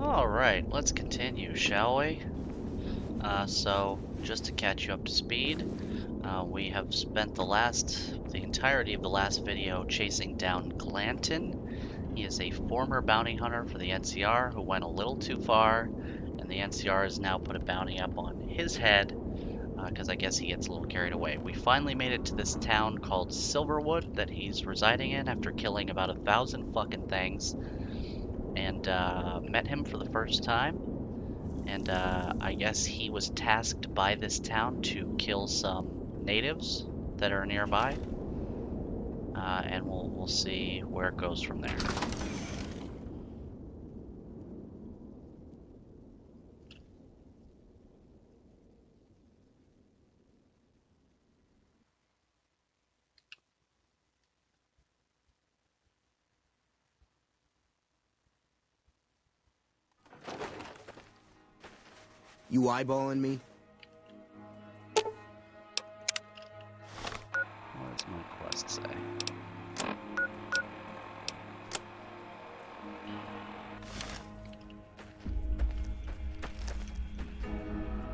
Alright, let's continue, shall we? So, just to catch you up to speed, we have spent the entirety of the last video chasing down Glanton. He is a former bounty hunter for the NCR who went a little too far, and the NCR has now put a bounty up on his head, because I guess he gets a little carried away. We finally made it to this town called Silverwood that he's residing in after killing about 1,000 fucking things, and met him for the first time. And I guess he was tasked by this town to kill some natives that are nearby. And we'll see where it goes from there. You eyeballing me? What does my quest say?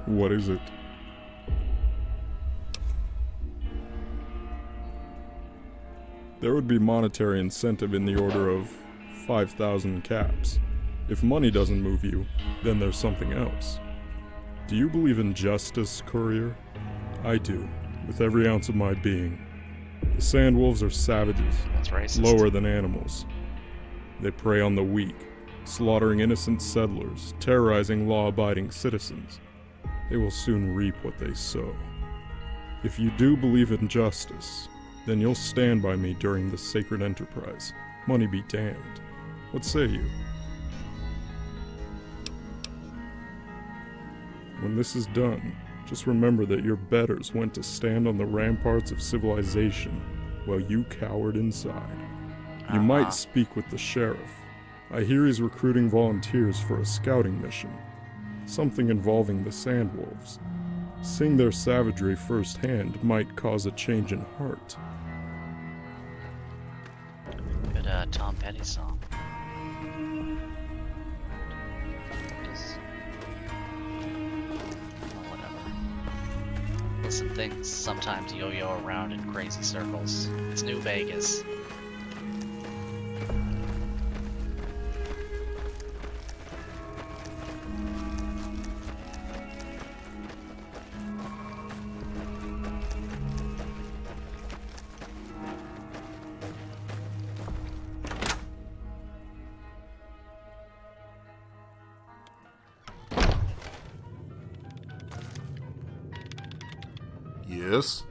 What is it? There would be monetary incentive in the order of 5,000 caps. If money doesn't move you, then there's something else. Do you believe in justice, courier? I do, with every ounce of my being. The sandwolves are savages, That's racist. lower than animals. They prey on the weak, slaughtering innocent settlers, terrorizing law-abiding citizens. They will soon reap what they sow. If you do believe in justice, then you'll stand by me during this sacred enterprise. Money be damned. What say you? When this is done, just remember that your betters went to stand on the ramparts of civilization while you cowered inside. You might speak with the sheriff. I hear he's recruiting volunteers for a scouting mission. Something involving the sandwolves. Seeing their savagery firsthand might cause a change in heart. Good Tom Petty song. Listen, things sometimes yo-yo around in crazy circles. It's New Vegas. Yes?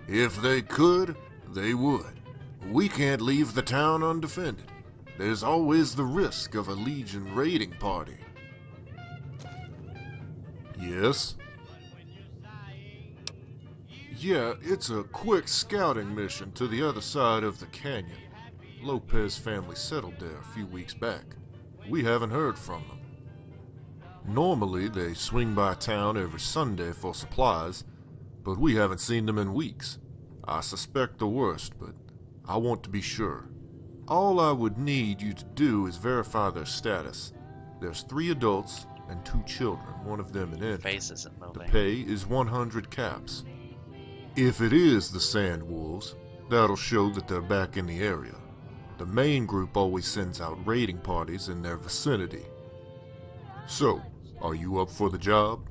If they could, they would. We can't leave the town undefended. There's always the risk of a Legion raiding party. Yes? Yeah, it's a quick scouting mission to the other side of the canyon. Lopez family settled there a few weeks back. We haven't heard from them. Normally, they swing by town every Sunday for supplies, but we haven't seen them in weeks. I suspect the worst, but I want to be sure. All I would need you to do is verify their status. There's 3 adults and 2 children, one of them an infant. Face isn't moving. The pay is 100 caps. If it is the Sandwolves, that'll show that they're back in the area. The main group always sends out raiding parties in their vicinity. So, are you up for the job?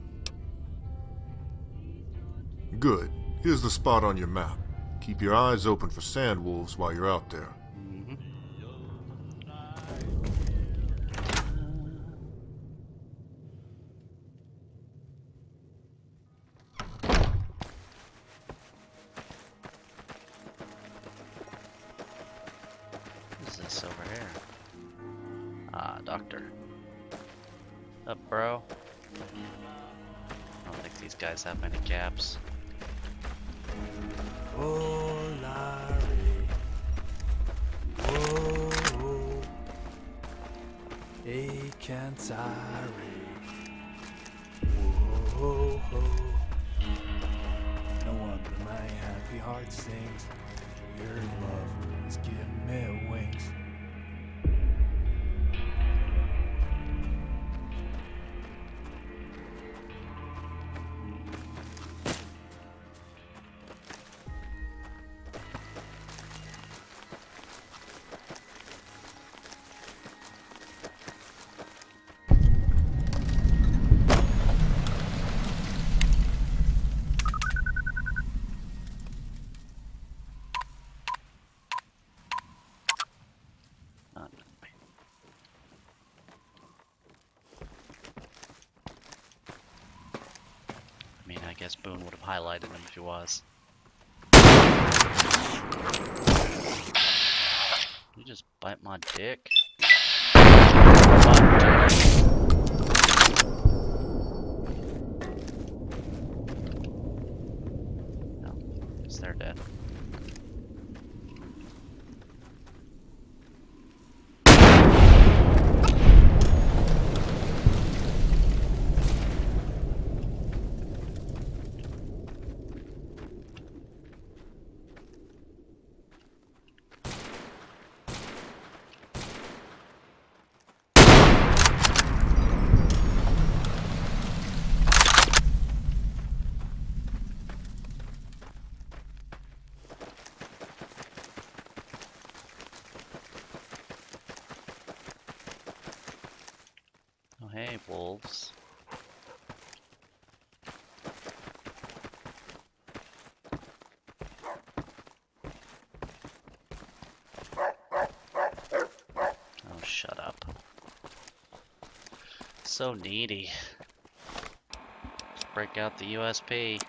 Good. Here's the spot on your map. Keep your eyes open for sandwolves while you're out there. What is this over here? Ah, doctor. Up, bro? I don't think these guys have many caps. Oh, Larry. Oh, a Cantari. Oh, no wonder my happy heart sings your love. He's giving me wings. Not- I mean, I guess Boone would have highlighted him if he was. You just bite my dick? My dick. No, guess they're dead. Oh, hey, wolves. Oh, shut up. So needy. Let's break out the USP.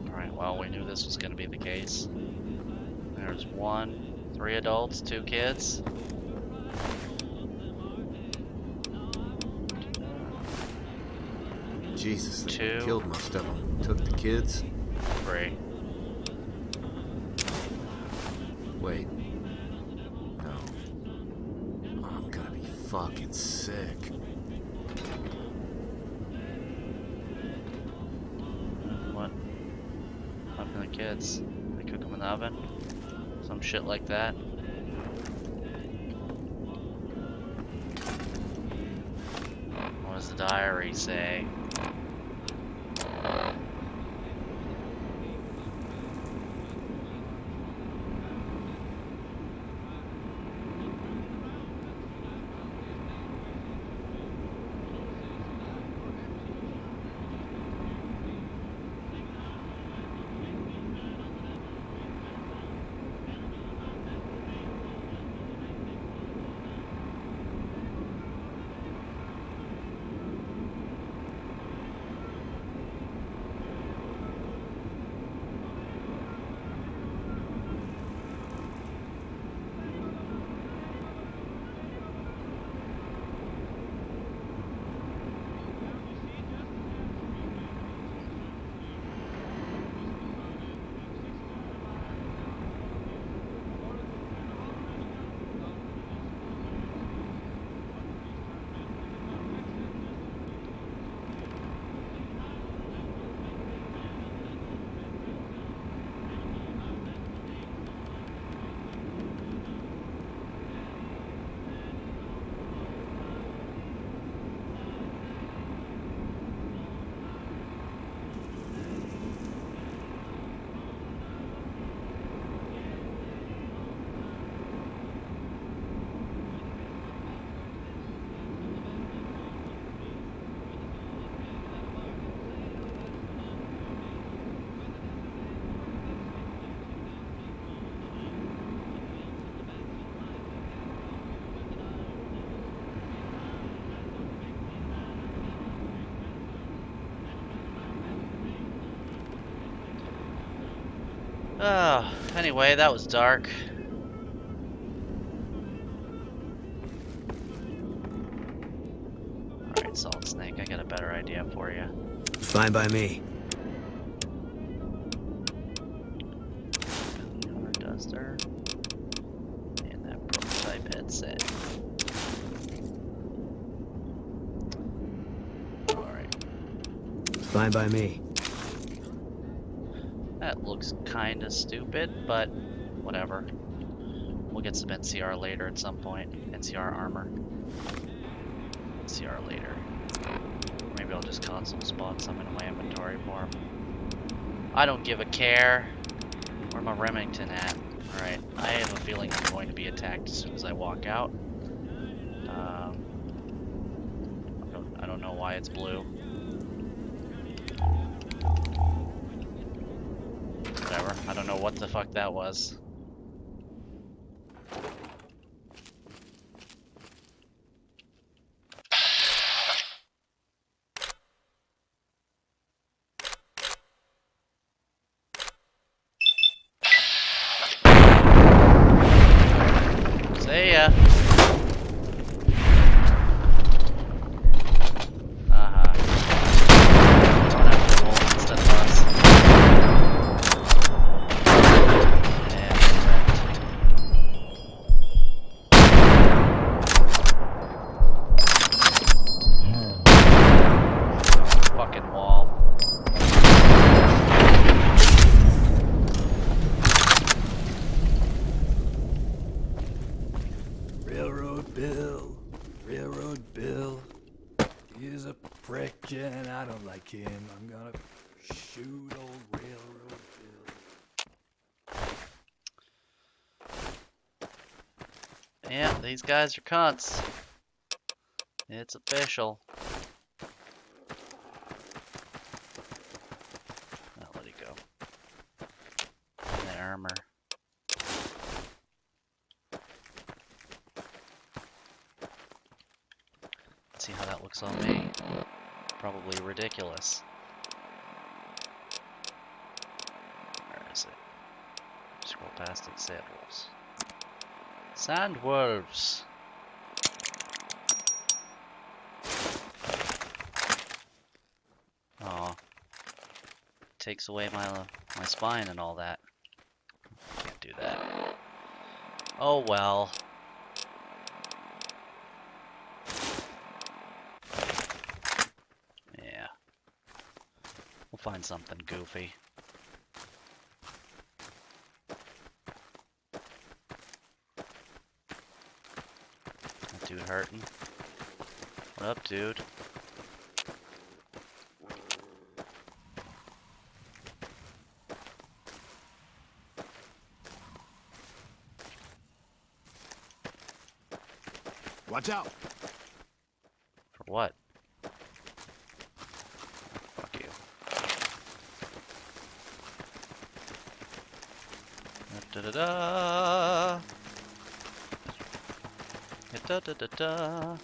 Alright, well, we knew this was going to be the case. There's 3 adults, 2 kids. Jesus, they 2. killed most of them. Took the kids. 3. Wait. No. I'm gonna be fucking sick. What? How can the kids? They cook them in the oven? Some shit like that? What does the diary say? Oh, anyway, that was dark. Alright, Solid Snake, I got a better idea for you. Fine by me. Duster. And that Dead set. Alright. Fine by me. That looks kinda stupid, but whatever. We'll get some NCR later at some point. NCR armor. NCR later. Maybe I'll just console spawn some into my inventory for him. I don't give a care. Where my Remington at? Alright, I have a feeling I'm going to be attacked as soon as I walk out. I don't know why it's blue. Whatever, I don't know what the fuck that was. See ya. Going after the wolf instead of us. And wrecked. Fucking wall. Railroad Bill, he's a prick and I don't like him. I'm gonna shoot old Railroad Bill. Yeah, these guys are cunts. It's official. I'll let it go. And the armor. See how that looks on me. Probably ridiculous. Where is it? Scroll past it. Sandwolves. Sandwolves. Aw. Takes away my spine and all that. Can't do that. Oh well. Yeah. We'll find something goofy. That dude hurting. What up, dude? Watch out! For what? Fuck you. Da da da. Da da da da.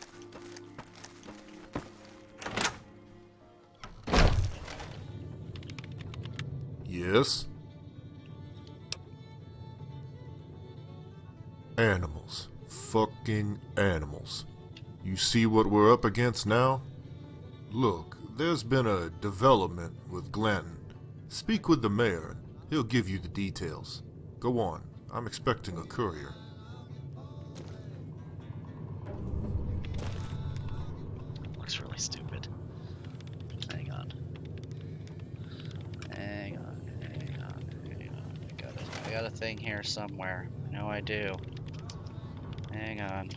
Yes? Animals. Fucking animals. You see what we're up against now? Look, there's been a development with Glanton. Speak with the mayor and he'll give you the details. Go on, I'm expecting a courier. Looks really stupid. Hang on. Hang on. Hang on. Hang on. I got a thing here somewhere. I know I do. Hang on.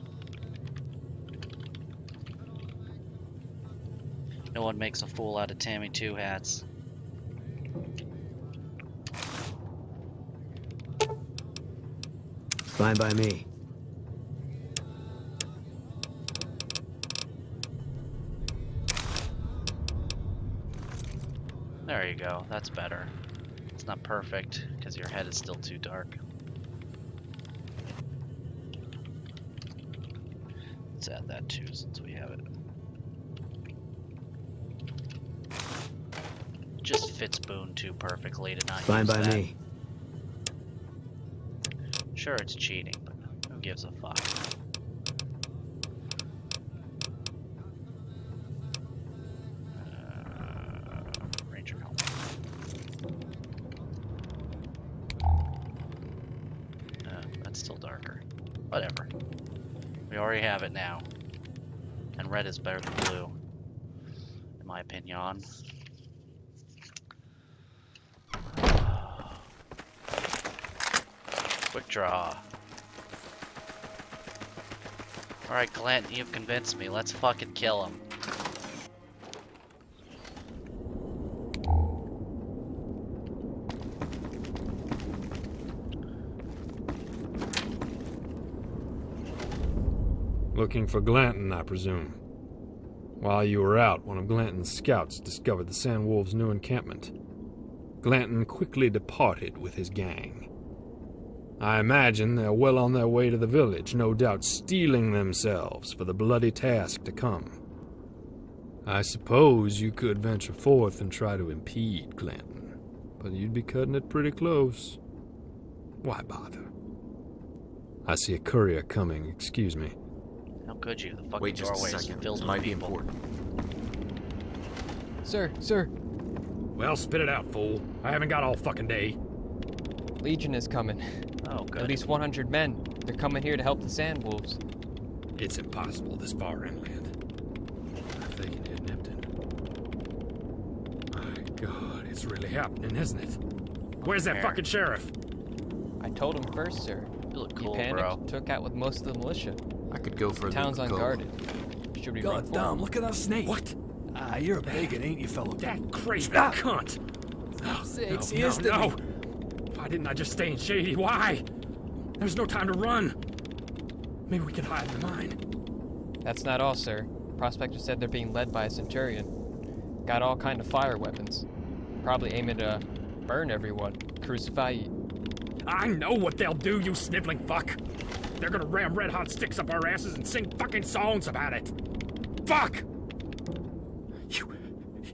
No one makes a fool out of Tammy Two Hats. Fine by me. There you go. That's better. It's not perfect because your head is still too dark. Let's add that too since we have it. Just fits Boone too perfectly to not Fine use by that. me. Sure, it's cheating, but who gives a fuck? Ranger helmet. That's still darker. Whatever. already have it now. And red is better than blue, in my opinion. Quick draw. Alright, Clint, you've convinced me. Let's fucking kill him. Looking for Glanton, I presume. While you were out, one of Glanton's scouts discovered the Sandwolves' new encampment. Glanton quickly departed with his gang. I imagine they're well on their way to the village, no doubt steeling themselves for the bloody task to come. I suppose you could venture forth and try to impede Glanton, but you'd be cutting it pretty close. Why bother? I see a courier coming, excuse me. How could you? The fucking Wait just a doorway is second. filled This with might be people. important. Sir, Well, spit it out, fool. I haven't got all fucking day. Legion is coming. Oh, good. At least 100 men. They're coming here to help the Sandwolves. It's impossible this far inland. If they can hit Nipton. My God, it's really happening, isn't it? Where's that Where? fucking sheriff? I told him first, sir. You look He cool, panicked, bro. took out with most of the militia. I could go for a Town's Coca-Cola. unguarded. Should we God run for damn, it? look at that snake. What? Ah, you're a bigot, ain't you, fellow? That crazy Stop. cunt! No, Sakes, no, he is no, the- no! Why didn't I just stay in Shady? Why? There's no time to run. Maybe we can hide in the mine. That's not all, sir. Prospector said they're being led by a centurion. Got all kind of fire weapons. Probably aiming to burn everyone. Crucify you. I know what they'll do, you sniveling fuck. They're gonna ram red hot sticks up our asses and sing fucking songs about it. Fuck!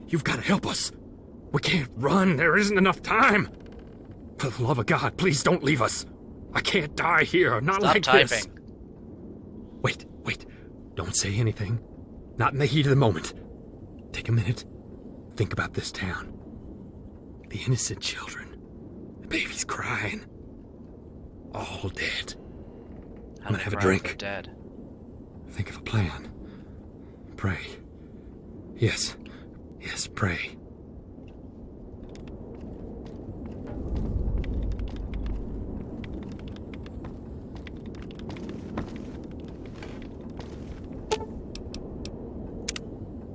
You've got to help us. We can't run. There isn't enough time. For the love of God, please don't leave us. I can't die here. Not Stop like typing. this. Wait. Don't say anything. Not in the heat of the moment. Take a minute. Think about this town. The innocent children. The babies crying. All dead. How I'm gonna do have a they cry if drink. they're dead? Think of a plan. Pray. Yes, pray.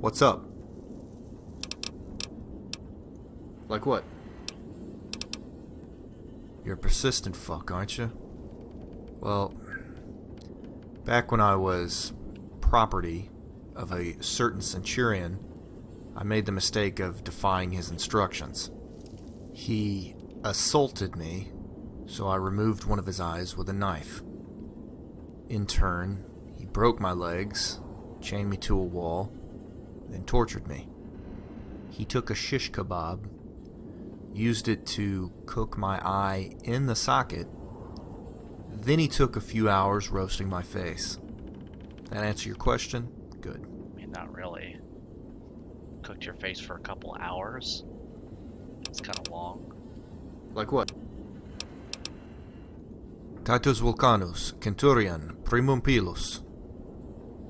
What's up? Like what? You're a persistent fuck, aren't you? Well, back when I was property of a certain centurion, I made the mistake of defying his instructions. He assaulted me, so I removed one of his eyes with a knife. In turn, he broke my legs, chained me to a wall, then tortured me. He took a shish kebab, used it to cook my eye in the socket, then he took a few hours roasting my face. That answer your question? Good. I mean, not really. Cooked your face for a couple hours? It's kind of long. Like what? Titus Vulcanus, Centurion, Primum Pilus.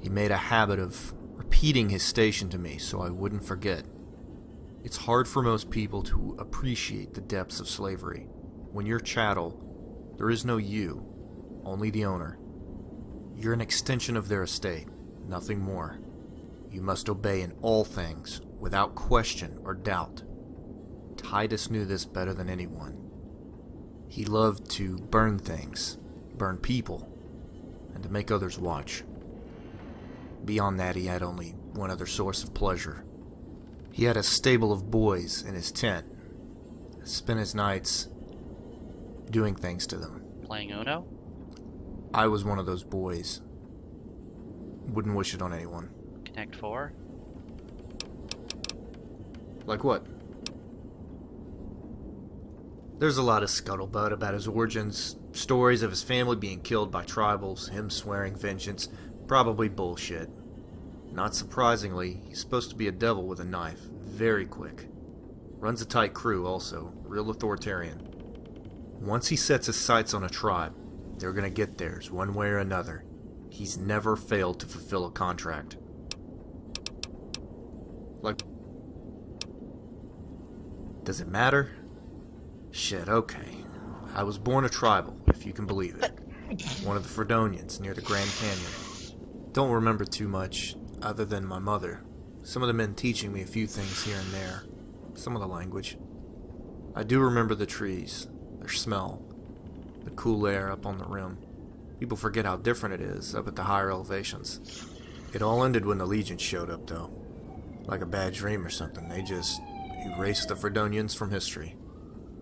He made a habit of repeating his station to me so I wouldn't forget. It's hard for most people to appreciate the depths of slavery. When you're chattel, there is no you, only the owner. You're an extension of their estate, nothing more. You must obey in all things, without question or doubt. Titus knew this better than anyone. He loved to burn things, burn people, and to make others watch. Beyond that, he had only one other source of pleasure. He had a stable of boys in his tent. Spent his nights doing things to them. Playing Uno? I was one of those boys. Wouldn't wish it on anyone. Connect 4? Like what? There's a lot of scuttlebutt about his origins, stories of his family being killed by tribals, him swearing vengeance. Probably bullshit. Not surprisingly, he's supposed to be a devil with a knife. Very quick. Runs a tight crew also. Real authoritarian. Once he sets his sights on a tribe, they're gonna get theirs one way or another. He's never failed to fulfill a contract. Like, does it matter? Shit, okay. I was born a tribal, if you can believe it. One of the Fredonians near the Grand Canyon. Don't remember too much, other than my mother. Some of the men teaching me a few things here and there. Some of the language. I do remember the trees, their smell, the cool air up on the rim. People forget how different it is up at the higher elevations. It all ended when the Legion showed up, though. Like a bad dream or something. They just erased the Fredonians from history.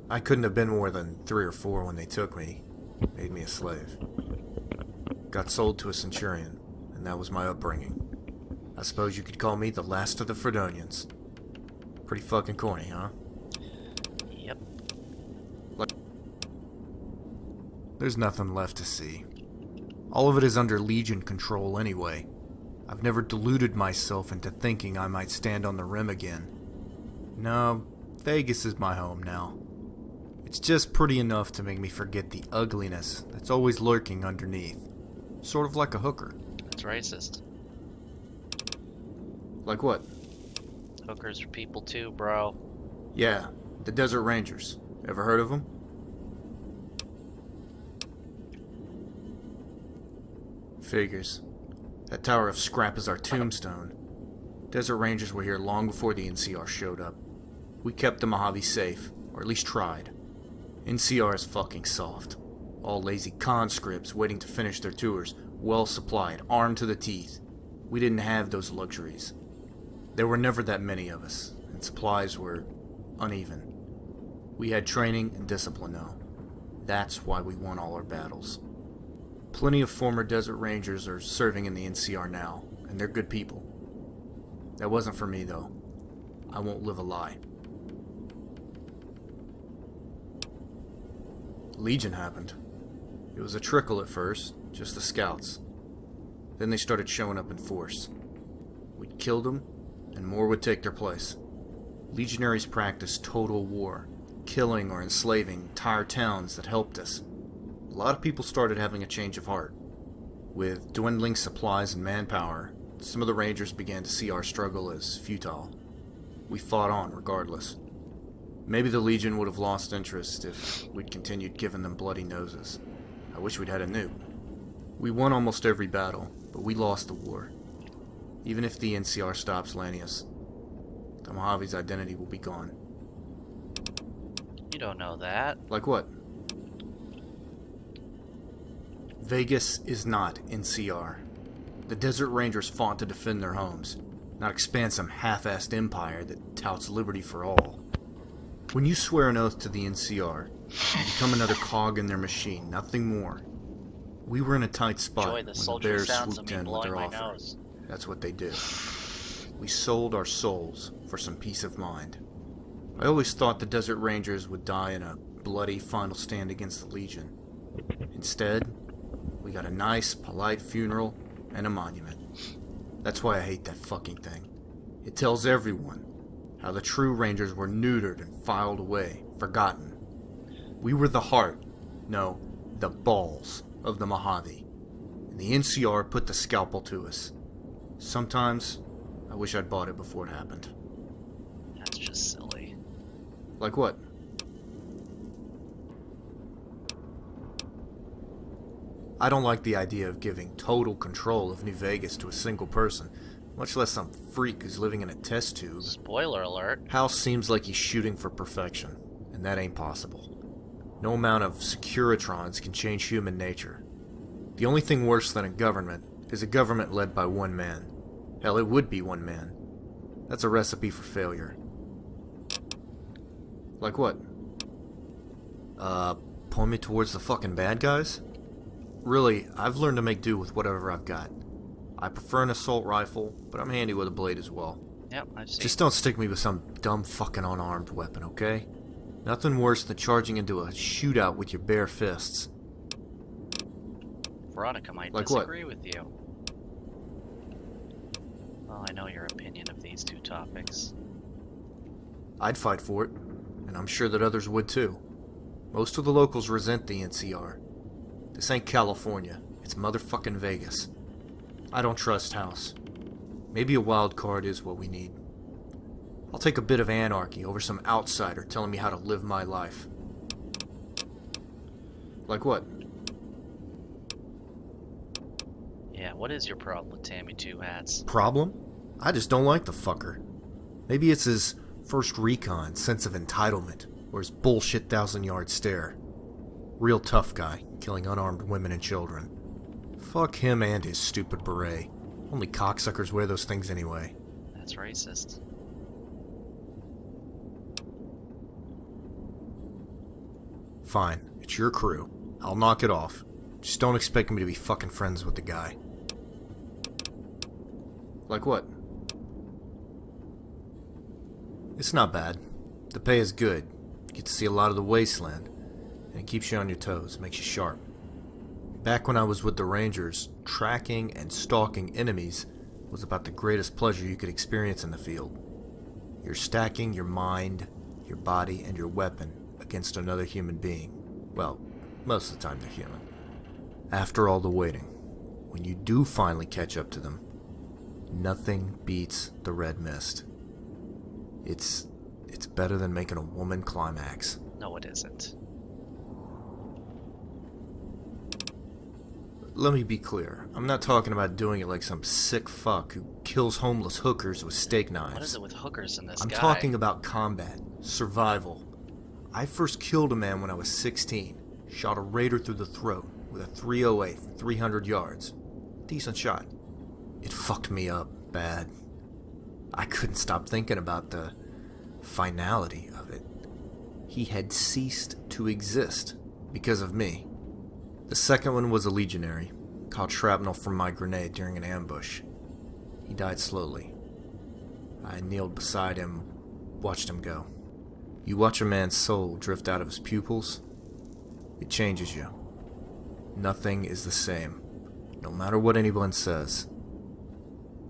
I couldn't have been more than 3 or 4 when they took me. Made me a slave. Got sold to a centurion, and that was my upbringing. I suppose you could call me the last of the Fredonians. Pretty fucking corny, huh? Yep. There's nothing left to see. All of it is under Legion control anyway. I've never deluded myself into thinking I might stand on the rim again. No, Vegas is my home now. It's just pretty enough to make me forget the ugliness that's always lurking underneath. Sort of like a hooker. That's racist. Like what? Hookers are people too, bro. Yeah, the Desert Rangers. Ever heard of them? Figures. That tower of scrap is our tombstone. Desert Rangers were here long before the NCR showed up. We kept the Mojave safe, or at least tried. NCR is fucking soft. All lazy conscripts waiting to finish their tours, well supplied, armed to the teeth. We didn't have those luxuries. There were never that many of us, and supplies were uneven. We had training and discipline though. That's why we won all our battles. Plenty of former Desert Rangers are serving in the NCR now, and they're good people. That wasn't for me though. I won't live a lie. Legion happened. It was a trickle at first, just the scouts. Then they started showing up in force. We'd killed them, and more would take their place. Legionaries practiced total war, killing or enslaving entire towns that helped us. A lot of people started having a change of heart. With dwindling supplies and manpower, some of the Rangers began to see our struggle as futile. We fought on regardless. Maybe the Legion would have lost interest if we'd continued giving them bloody noses. I wish we'd had a nuke. We won almost every battle, but we lost the war. Even if the NCR stops landing us, the Mojave's identity will be gone. You don't know that. Like what? Vegas is not NCR. The Desert Rangers fought to defend their homes, not expand some half-assed empire that touts liberty for all. When you swear an oath to the NCR, you become another cog in their machine, nothing more. We were in a tight spot Enjoy when the the sultry Bears sounds of swooped me in with blowing their my offer. nose. That's what they do. We sold our souls for some peace of mind. I always thought the Desert Rangers would die in a bloody final stand against the Legion. Instead, we got a nice, polite funeral and a monument. That's why I hate that fucking thing. It tells everyone how the true Rangers were neutered and filed away, forgotten. We were the heart, no, the balls of the Mojave. And the NCR put the scalpel to us. Sometimes, I wish I'd bought it before it happened. That's just silly. Like what? I don't like the idea of giving total control of New Vegas to a single person, much less some freak who's living in a test tube. Spoiler alert. House seems like he's shooting for perfection, and that ain't possible. No amount of Securitrons can change human nature. The only thing worse than a government is a government led by one man. Hell, it would be one man. That's a recipe for failure. Like what? Point me towards the fucking bad guys? Really, I've learned to make do with whatever I've got. I prefer an assault rifle, but I'm handy with a blade as well. Yep, I've seen. Just don't stick me with some dumb fucking unarmed weapon, okay? Nothing worse than charging into a shootout with your bare fists. Veronica might Like what? disagree with you. Well, I know your opinion of these two topics. I'd fight for it, and I'm sure that others would too. Most of the locals resent the NCR. This ain't California, it's motherfucking Vegas. I don't trust House. Maybe a wild card is what we need. I'll take a bit of anarchy over some outsider telling me how to live my life. Like what? Yeah, what is your problem with Tammy Two Hats? Problem? I just don't like the fucker. Maybe it's his first recon sense of entitlement, or his bullshit 1,000-yard stare. Real tough guy, killing unarmed women and children. Fuck him and his stupid beret. Only cocksuckers wear those things anyway. That's racist. Fine, it's your crew. I'll knock it off. Just don't expect me to be fucking friends with the guy. Like what? It's not bad. The pay is good. You get to see a lot of the wasteland. And it keeps you on your toes, makes you sharp. Back when I was with the Rangers, tracking and stalking enemies was about the greatest pleasure you could experience in the field. You're stacking your mind, your body, and your weapon against another human being. Well, most of the time they're human. After all the waiting, when you do finally catch up to them, nothing beats the red mist. It's better than making a woman climax. No, it isn't. Let me be clear. I'm not talking about doing it like some sick fuck who kills homeless hookers with steak knives. What is it with hookers in this I'm guy? talking about combat, survival. I first killed a man when I was 16. Shot a raider through the throat with a .308 from 300 yards. Decent shot. It fucked me up bad. I couldn't stop thinking about the finality of it. He had ceased to exist because of me. The second one was a legionary, caught shrapnel from my grenade during an ambush. He died slowly. I kneeled beside him, watched him go. You watch a man's soul drift out of his pupils, it changes you. Nothing is the same, no matter what anyone says.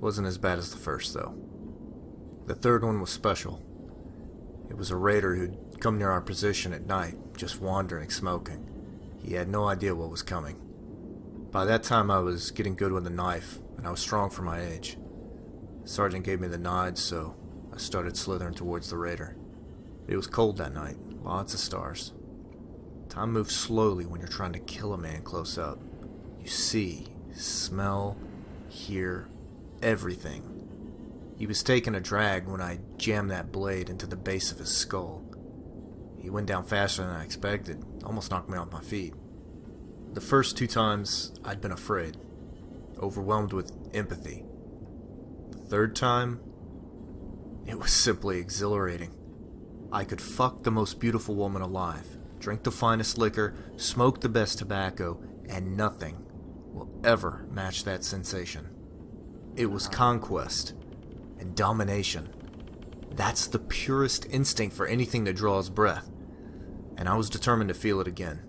Wasn't as bad as the first, though. The third one was special. It was a raider who'd come near our position at night, just wandering, smoking. He had no idea what was coming. By that time I was getting good with a knife, and I was strong for my age. The sergeant gave me the nod, so I started slithering towards the raider. It was cold that night, lots of stars. Time moves slowly when you're trying to kill a man close up. You see, smell, hear, everything. He was taking a drag when I jammed that blade into the base of his skull. He went down faster than I expected, almost knocked me off my feet. The first 2 times, I'd been afraid, overwhelmed with empathy. The third time, it was simply exhilarating. I could fuck the most beautiful woman alive, drink the finest liquor, smoke the best tobacco, and nothing will ever match that sensation. It was conquest and domination. That's the purest instinct for anything that draws breath, and I was determined to feel it again.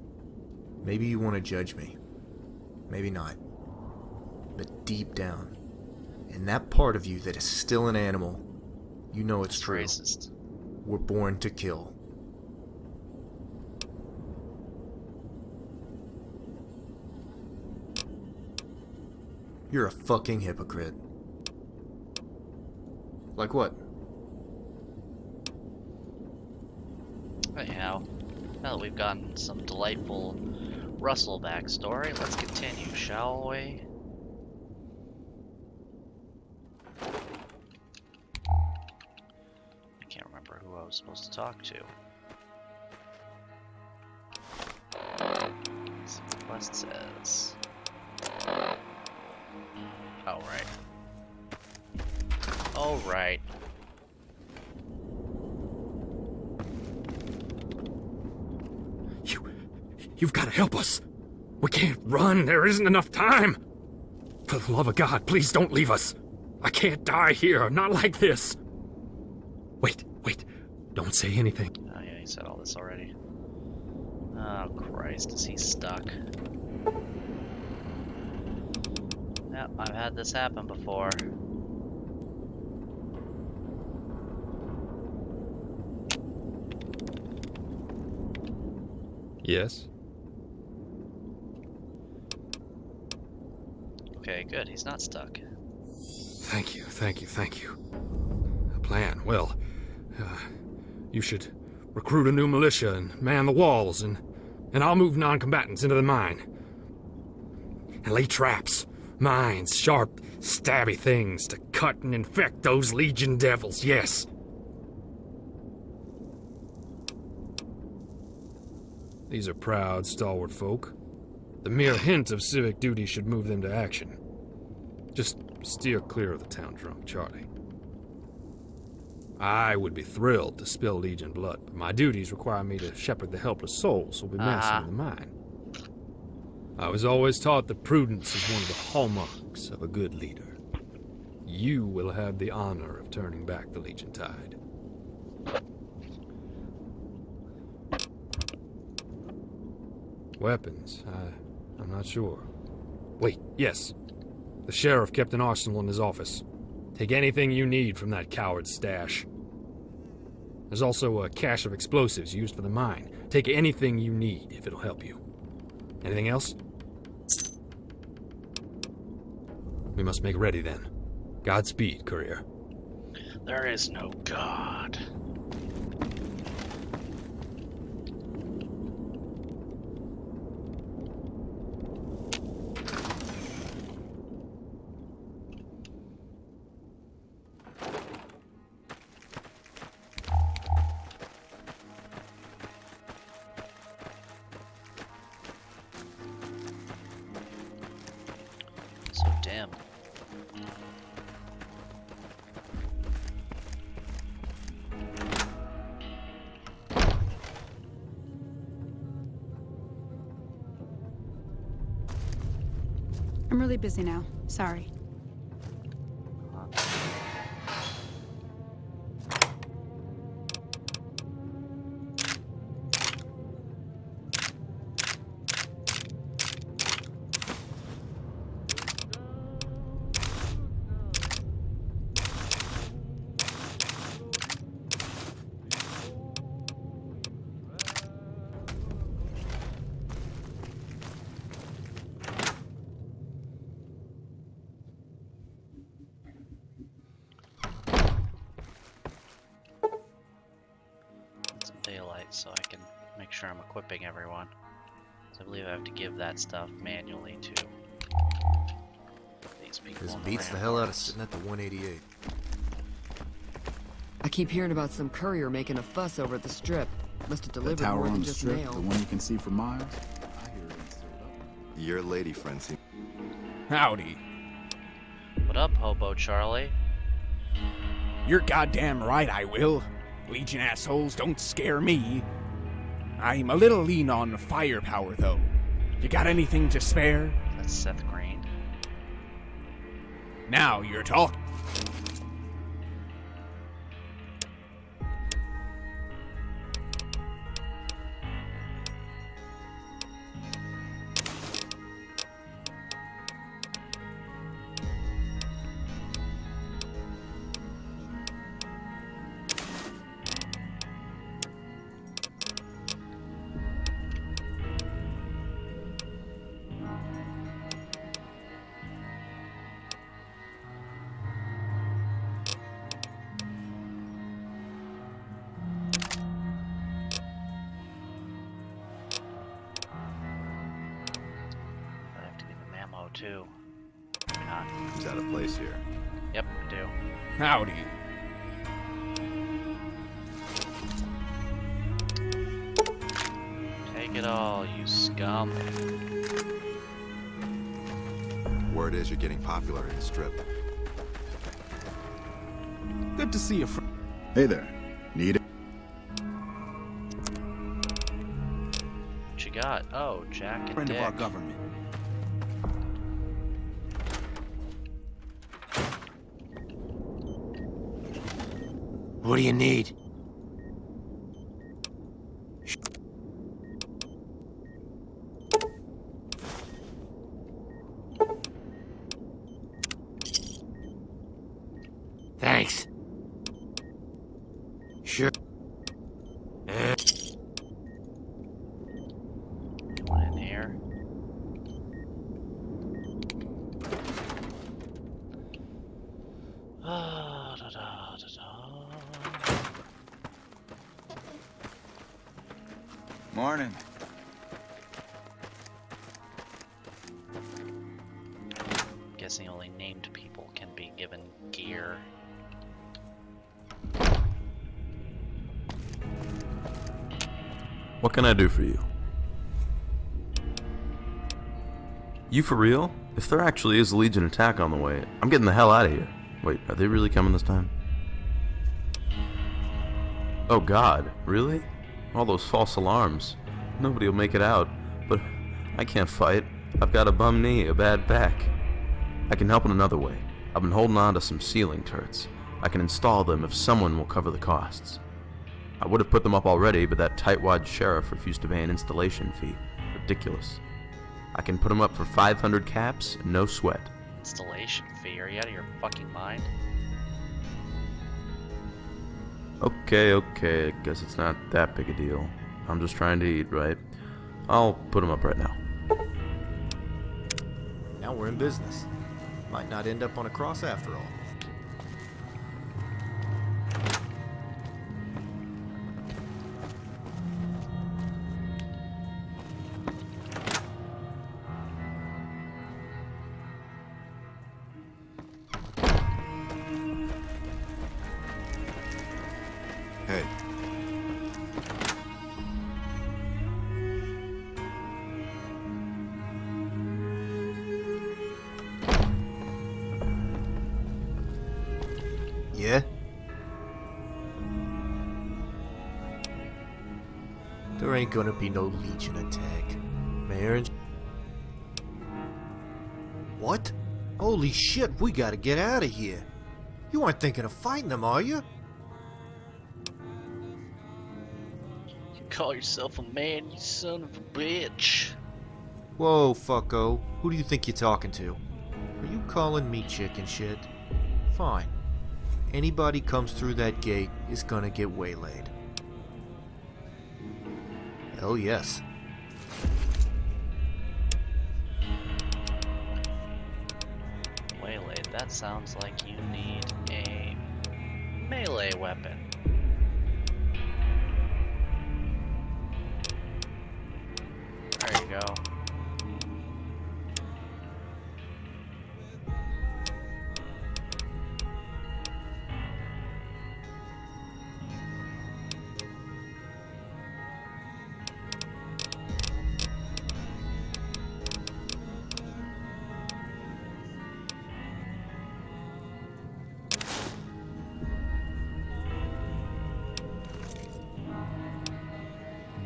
Maybe you want to judge me, maybe not, but deep down, in that part of you that is still an animal, you know it's true. Racist. We're born to kill. You're a fucking hypocrite. Like what? Anyhow, now that we've gotten some delightful Russell backstory, let's continue, shall we? I can't remember who I was supposed to talk to. Let's see what the quest says. Oh, right. Oh, right. You've got to help us. We can't run. There isn't enough time. For the love of God, please don't leave us. I can't die here. Not like this. Wait. Don't say anything. Oh, yeah, he said all this already. Oh, Christ, is he stuck? Yep, I've had this happen before. Yes? Okay, good. He's not stuck. Thank you. A plan. Well, you should recruit a new militia and man the walls, and I'll move non-combatants into the mine. And lay traps, mines, sharp, stabby things to cut and infect those Legion devils, yes. These are proud, stalwart folk. The mere hint of civic duty should move them to action. Just steer clear of the town drunk, Charlie. I would be thrilled to spill Legion blood, but my duties require me to shepherd the helpless souls who'll be massing in the mine. I was always taught that prudence is one of the hallmarks of a good leader. You will have the honor of turning back the Legion tide. Weapons, I'm not sure. Wait, yes. The sheriff kept an arsenal in his office. Take anything you need from that coward's stash. There's also a cache of explosives used for the mine. Take anything you need if it'll help you. Anything else? We must make ready then. Godspeed, courier. There is no God. So damn. I'm really busy now. Sorry. Some daylight so I can make sure I'm equipping everyone. So I believe I have to give that stuff manually to these people. This on beats the hell out of sitting at the 188. I keep hearing about some courier making a fuss over at the strip. Must have The delivered tower more on than the just strip, mail. the one you can see for miles. I hear it's still up. Your lady friend seems... Howdy. What up, Hobo Charlie? You're goddamn right I will. Legion assholes don't scare me. I'm a little lean on firepower, though. You got anything to spare? That's Seth Green. Now you're talking. I have to get the ammo too. Maybe not. He's out of place here. Yep, I do. Howdy. Take it all, you scum. Word is you're getting popular in the strip. Good to see you, friend. Hey there. Need it? What you got? Oh, Jack and Friend Dick. of our government. What do you need? Thanks. Sure. One in here. Morning. Guessing only named people can be given gear. What can I do for you? You for real? If there actually is a Legion attack on the way, I'm getting the hell out of here. Wait, are they really coming this time? Oh god, really? All those false alarms. Nobody will make it out, but I can't fight. I've got a bum knee, a bad back. I can help in another way. I've been holding on to some ceiling turrets. I can install them if someone will cover the costs. I would have put them up already, but that tightwad sheriff refused to pay an installation fee. Ridiculous. I can put them up for 500 caps, no sweat. Installation fee? Are you out of your fucking mind? Okay, I guess it's not that big a deal. I'm just trying to eat, right? I'll put them up right now. Now we're in business. Might not end up on a cross after all. Hey. Yeah? There ain't gonna be no Legion attack. Marin. What? Holy shit, we gotta get out of here. You aren't thinking of fighting them, are you? You call yourself a man, you son of a bitch. Whoa, fucko. Who do you think you're talking to? Are you calling me chicken shit? Fine. Anybody comes through that gate is gonna get waylaid. Hell yes. Waylaid, that sounds like you need a melee weapon. There you go.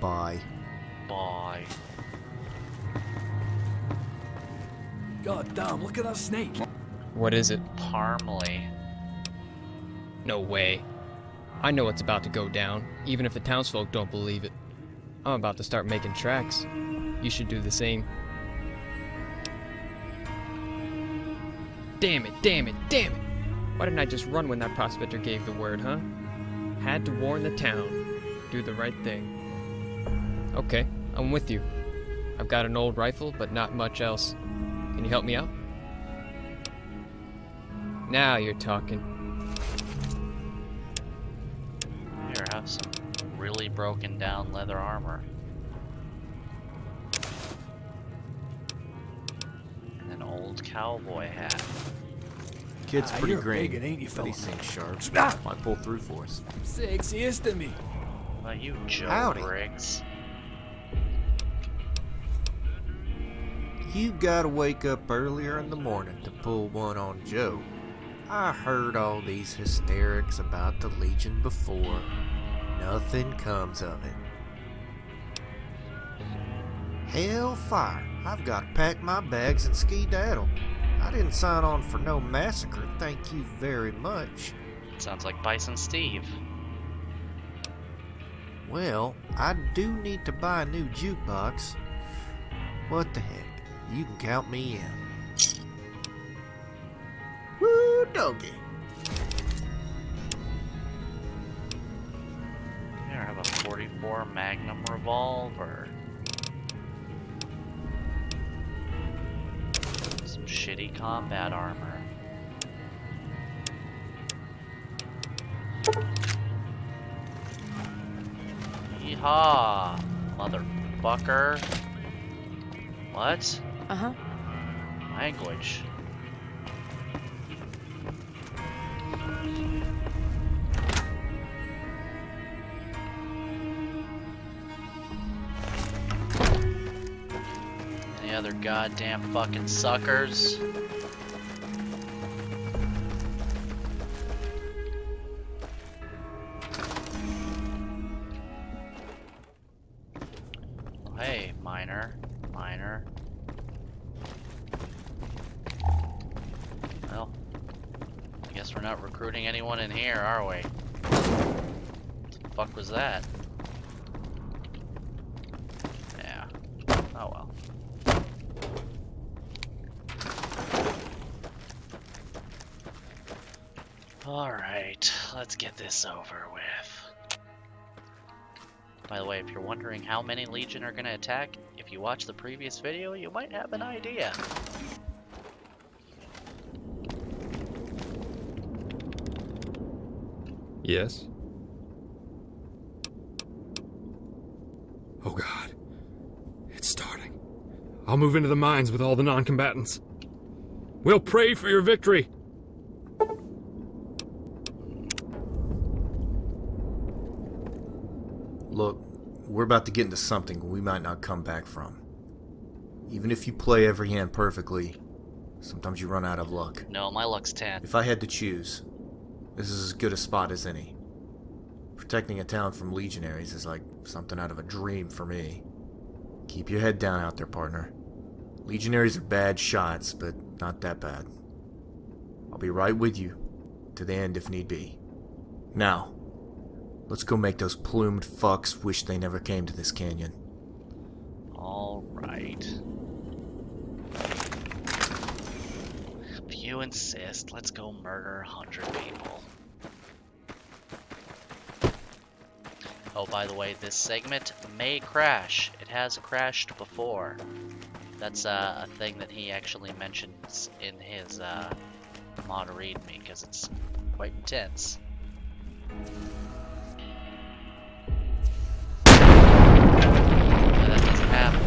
Bye. Bye. God damn, look at that snake. What is it? Parmley. No way. I know what's about to go down, even if the townsfolk don't believe it. I'm about to start making tracks. You should do the same. Damn it, damn it, damn it! Why didn't I just run when that prospector gave the word, huh? Had to warn the town. Do the right thing. Okay, I'm with you. I've got an old rifle, but not much else. Can you help me out? Now you're talking. Here, have some really broken down leather armor. And an old cowboy hat. Kid's pretty you're green, big, ain't you, but he fella? sings sharp. Ah! Might pull through for us. Sexiest to me. How about you, Joe Howdy. Briggs? You gotta wake up earlier in the morning to pull one on Joe. I heard all these hysterics about the Legion before. Nothing comes of it. Hellfire. I've gotta pack my bags and skedaddle. I didn't sign on for no massacre, thank you very much. Sounds like Bison Steve. Well, I do need to buy a new jukebox. What the heck? You can count me in. Woo, doggy. Here, I have a 44 Magnum revolver. Some shitty combat armor. Yeehaw, motherfucker. What? Uh-huh. Language. Any other goddamn fucking suckers? Oh, hey, miner. Well, I guess we're not recruiting anyone in here, are we? What the fuck was that? Yeah. Oh well. Alright, let's get this over with. By the way, if you're wondering how many Legion are going to attack, if you watch the previous video, you might have an idea. Yes? Oh god. It's starting. I'll move into the mines with all the non-combatants. We'll pray for your victory! Look, we're about to get into something we might not come back from. Even if you play every hand perfectly, sometimes you run out of luck. No, my luck's 10. If I had to choose, this is as good a spot as any. Protecting a town from legionaries is like something out of a dream for me. Keep your head down out there, partner. Legionaries are bad shots, but not that bad. I'll be right with you, to the end if need be. Now, let's go make those plumed fucks wish they never came to this canyon. Alright. If you insist, let's go murder 100 people. Oh, by the way, this segment may crash. It has crashed before. That's a thing that he actually mentions in his mod readme, because it's quite intense. That doesn't happen.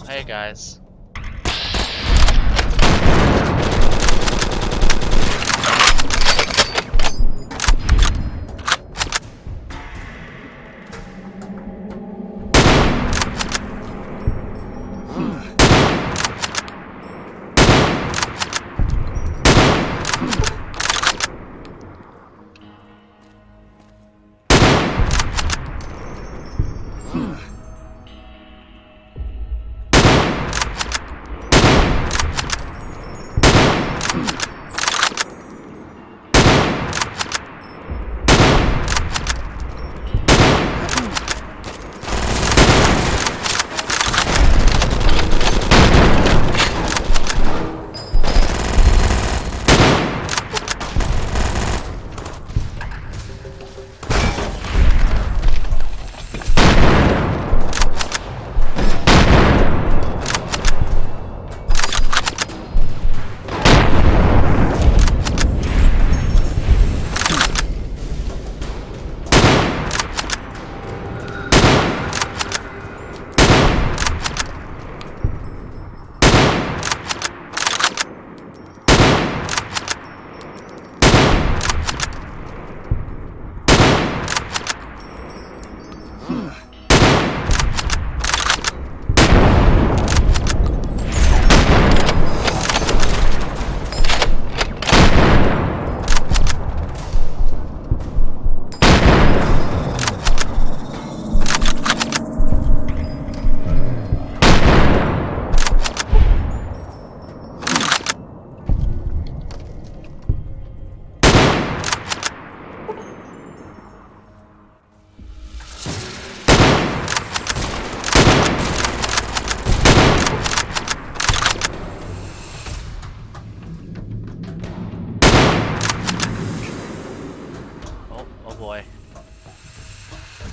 Hey guys.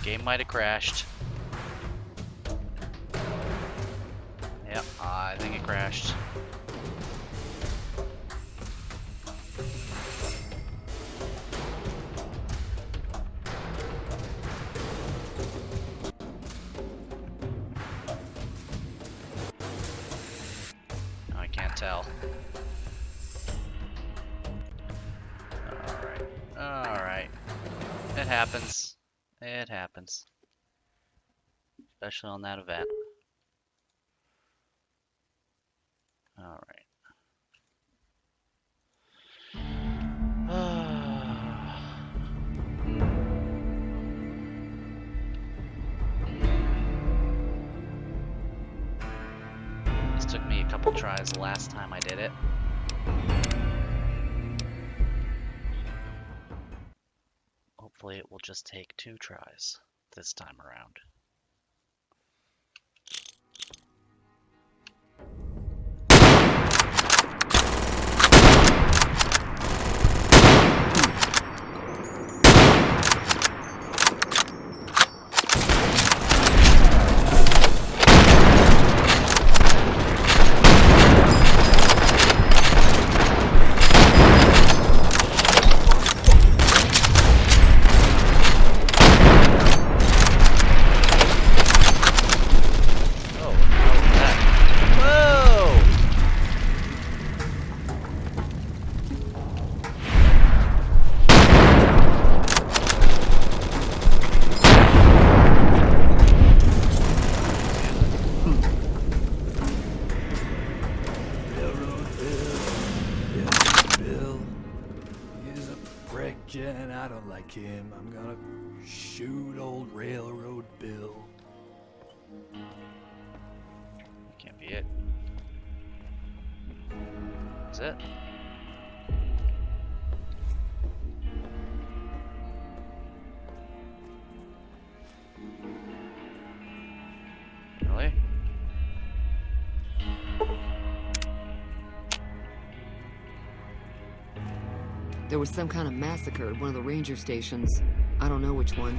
Game might have crashed. Yep, I think it crashed. No, I can't tell. Alright. It happens. It happens. Especially on that event. Alright. This took me a couple tries the last time I did it. Hopefully it will just take 2 tries this time around. And I don't like him. I'm gonna shoot old Railroad Bill. Can't be it. Is it? Really? There was some kind of massacre at one of the ranger stations. I don't know which one.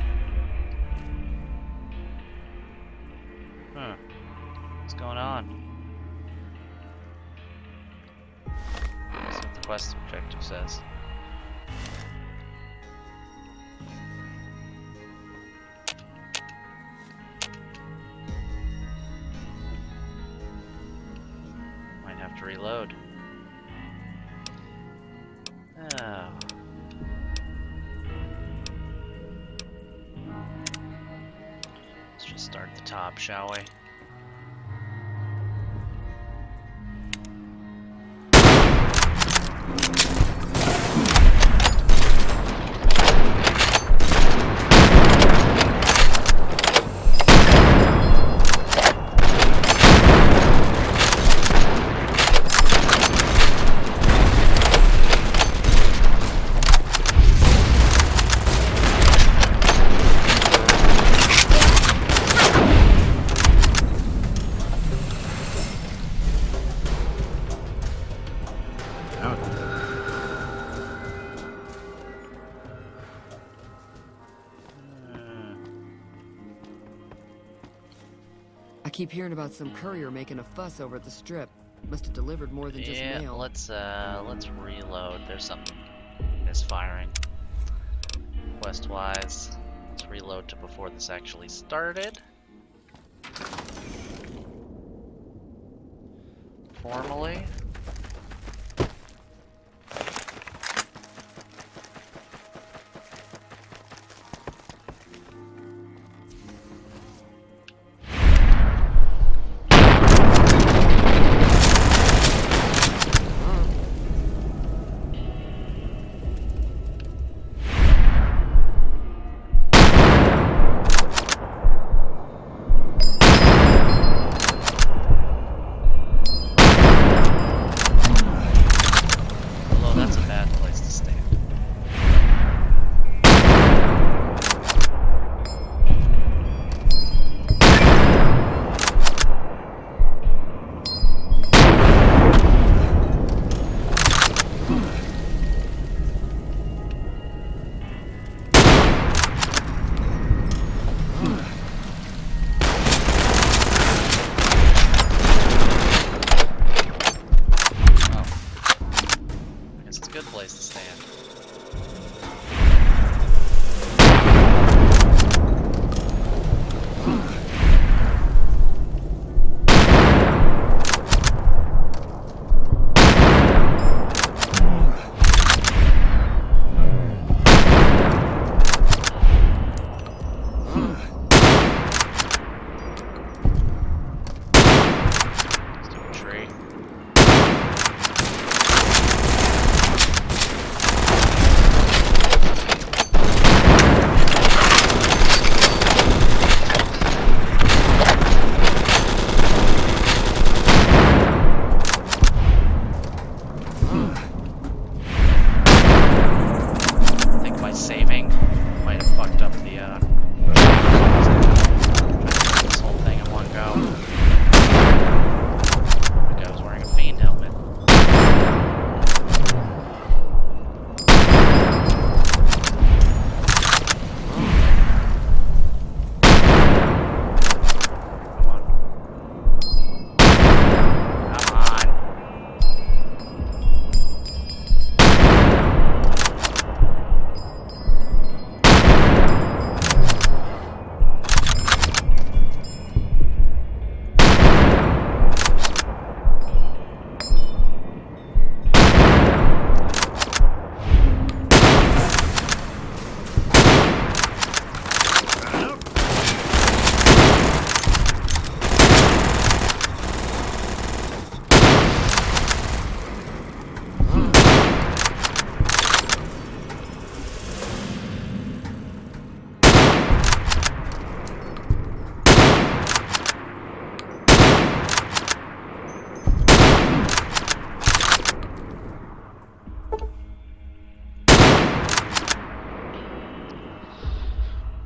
Huh. What's going on? That's what the quest objective says. Might have to reload. Oh. Let's just start at the top, shall we? I keep hearing about some courier making a fuss over at the strip. Must have delivered more than just Yeah, mail. let's reload. There's something misfiring. Quest-wise. Let's reload to before this actually started. Formally.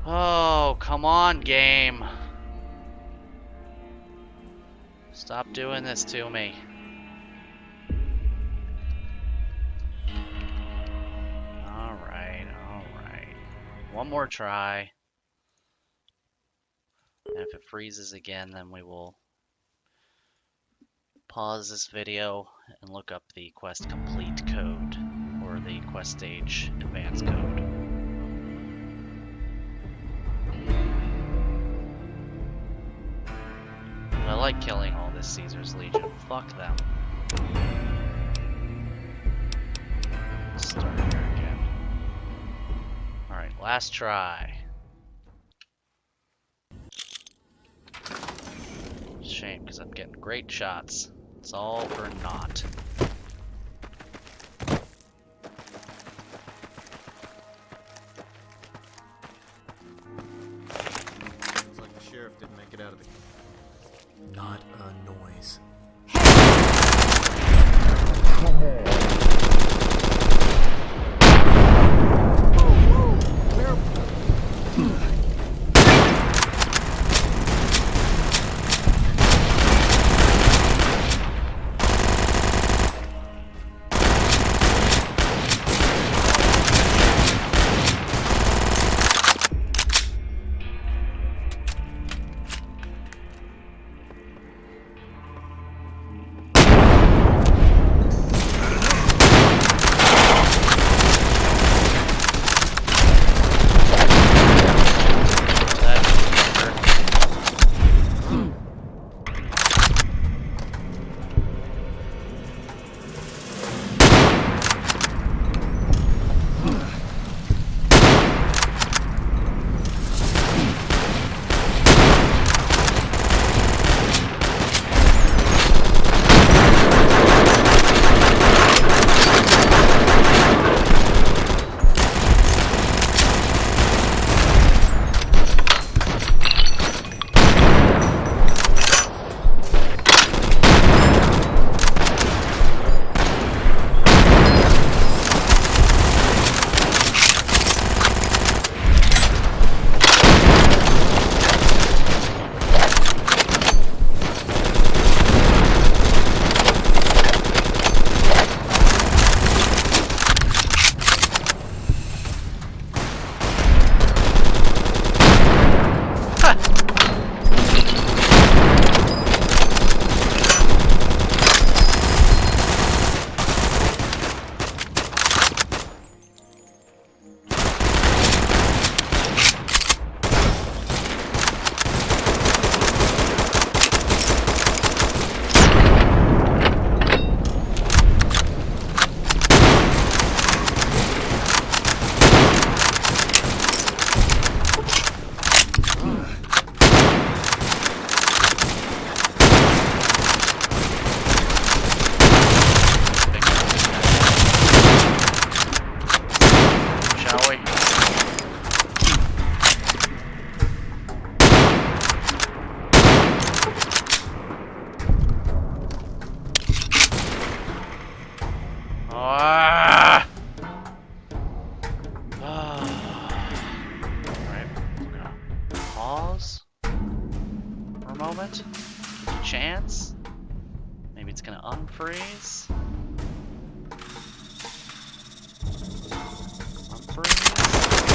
Oh, come on, game. Stop doing this to me. Alright, alright. One more try. And if it freezes again, then we will pause this video and look up the quest complete code, or the quest stage advanced code. I like killing all this Caesar's Legion. Fuck them. Start here again. Alright, last try. Shame, because I'm getting great shots. It's all for naught. Looks like the sheriff didn't make it out of the... Not a noise. moment. Chance. Maybe it's gonna unfreeze. Unfreeze.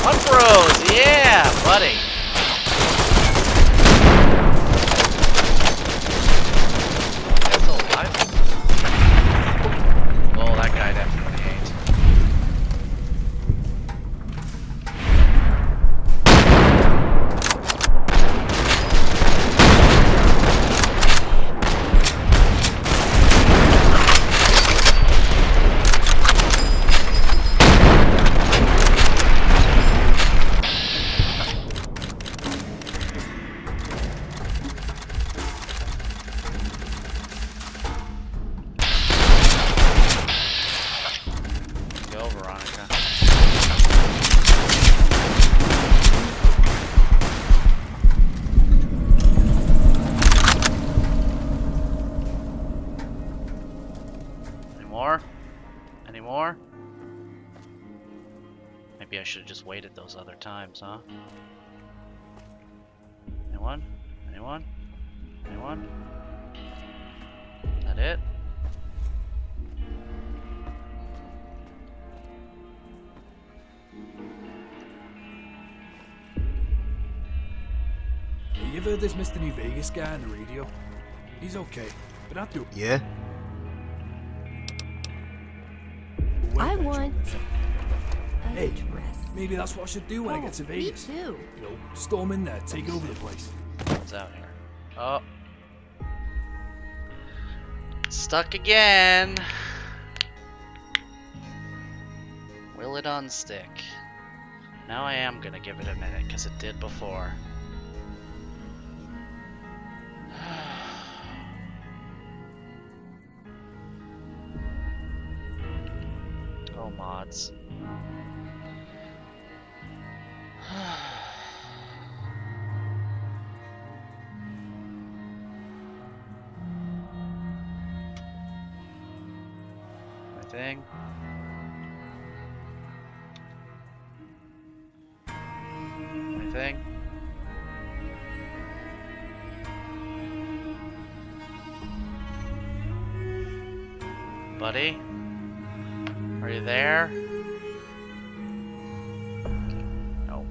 Unfroze! Yeah, buddy! That's still alive? Oh, that guy definitely ain't. Any more? Maybe I should have just waited those other times, huh? Anyone? Anyone? Anyone? That it? Hey, you ever heard this Mr. New Vegas guy on the radio? He's okay, but not too. Yeah? Way I better want than a Hey, dress. maybe that's what I should do when I get to Me Vegas. too. You know, storm in there, take over the place. What's out here? Oh. Stuck again. Will it unstick? Now I am gonna give it a minute, because it did before. Oh, mods. My thing. My thing. Buddy? Are you there? No.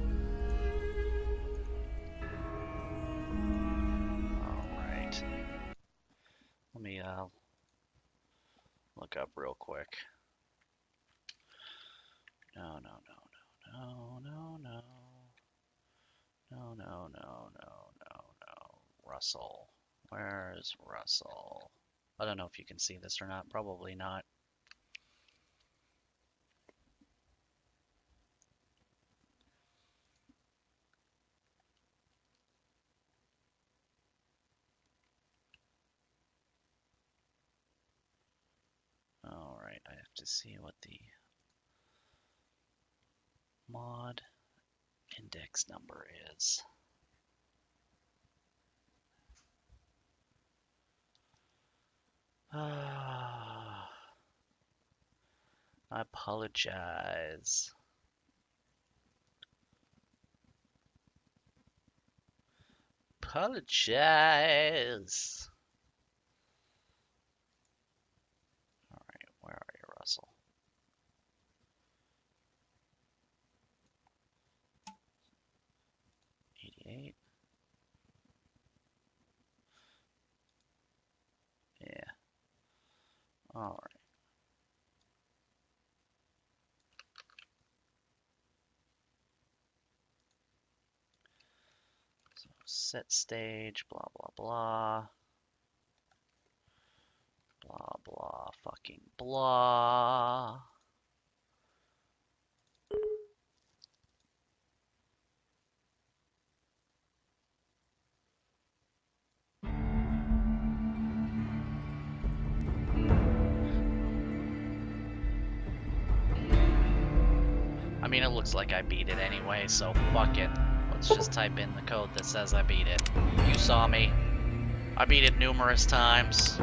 Alright. Let me look up real quick. No, no, no, no, no, no, no. No, no, no, no, no, no. Russell. Where's Russell? I don't know if you can see this or not. Probably not. Alright, I have to see what the mod index number is. I apologize. Apologize. Alright, where are you, Russell? $88. Yeah. Alright. So set stage, blah blah blah. Blah blah fucking blah. I mean, it looks like I beat it anyway, so fuck it. Let's just type in the code that says I beat it. You saw me. I beat it numerous times.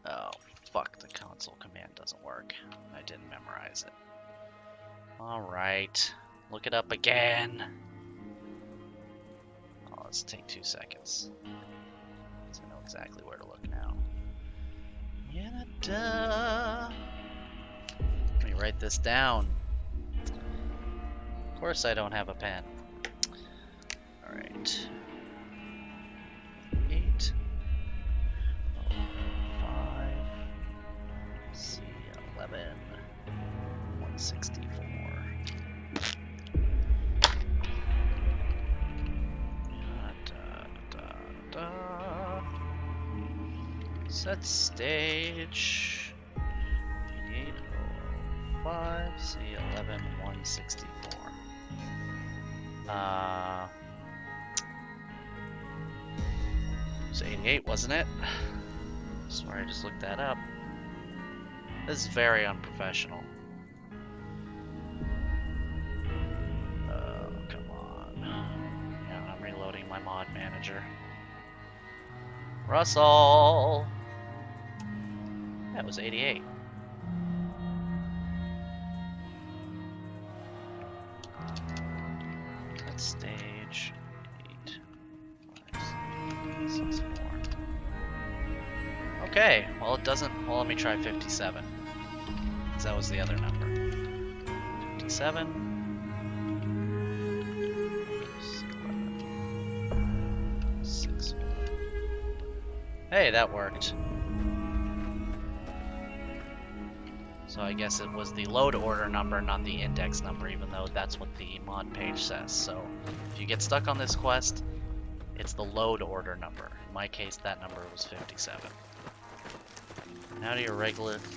Oh, fuck, the console command doesn't work. I didn't memorize it. Alright, look it up again. Oh, let's take 2 seconds. So I know exactly where to look now. Let me write this down. Of course I don't have a pen. Alright. 8. 5. C11. 164. Set stage 8805 C11 164. It was 88, wasn't it? Sorry, I just looked that up. This is very unprofessional. Oh, come on. Yeah, I'm reloading my mod manager. Russell! That was 88. Let's stage 8, 5, 6, 4. Okay, well it doesn't. Well, let me try 57. Because that was the other number. 57. 6, 4. Hey, that worked. So I guess it was the load order number, not the index number, even though that's what the mod page says. So if you get stuck on this quest, it's the load order number. In my case, that number was 57. Now to your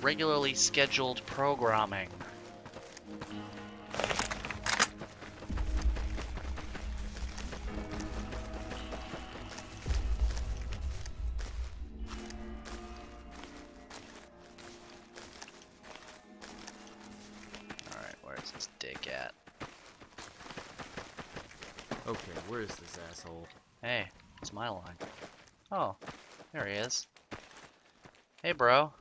regularly scheduled programming. Okay, where is this asshole? Hey, it's my line. Oh, there he is. Hey, bro.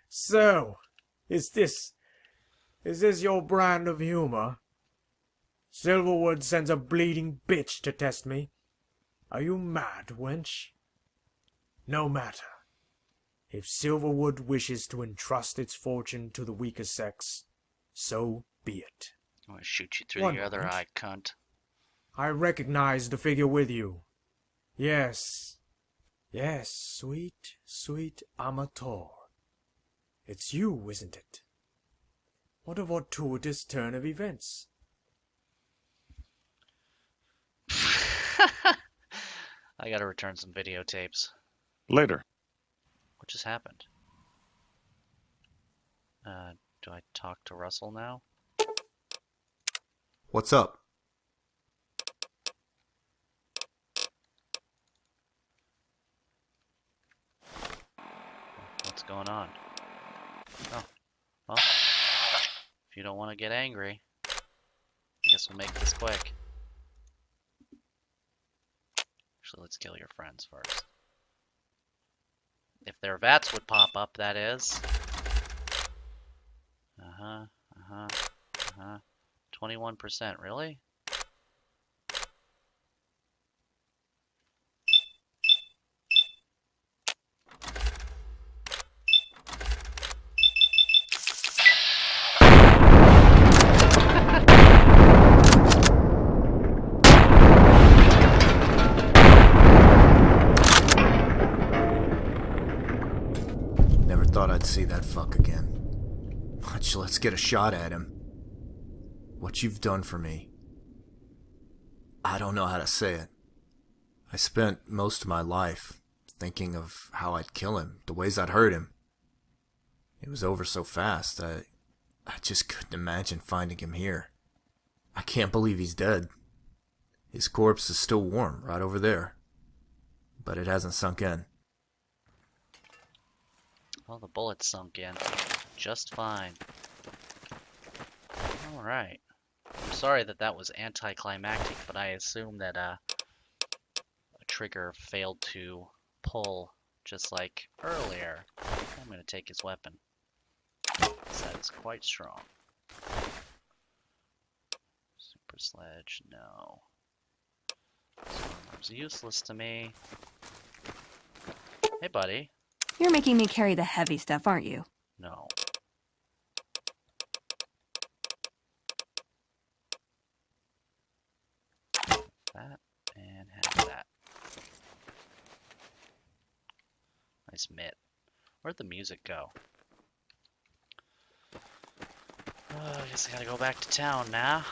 So, is this your brand of humor? Silverwood sends a bleeding bitch to test me. Are you mad, wench? No matter. If Silverwood wishes to entrust its fortune to the weaker sex, so be it. I'm gonna shoot you through your other eye, cunt. I recognize the figure with you. Yes. Yes, sweet, sweet Amator. It's you, isn't it? What a fortuitous turn of events. I gotta return some videotapes. Later. What just happened? Do I talk to Russell now? What's up? What's going on? Oh, well, if you don't want to get angry, I guess we'll make this quick. Actually, let's kill your friends first. If their VATs would pop up, that is. 21%, really? Never thought I'd see that fuck again. Let's get a shot at him. What you've done for me. I don't know how to say it. I spent most of my life thinking of how I'd kill him, the ways I'd hurt him. It was over so fast, I just couldn't imagine finding him here. I can't believe he's dead. His corpse is still warm right over there. But it hasn't sunk in. Well, the bullet sunk in just fine. Alright. I'm sorry that was anticlimactic, but I assume that a trigger failed to pull just like earlier. I'm going to take his weapon. That is quite strong. Super sledge, no. It's useless to me. Hey, buddy. You're making me carry the heavy stuff, aren't you? No. That and have that. Nice mitt. Where'd the music go? Oh, I guess I gotta go back to town now.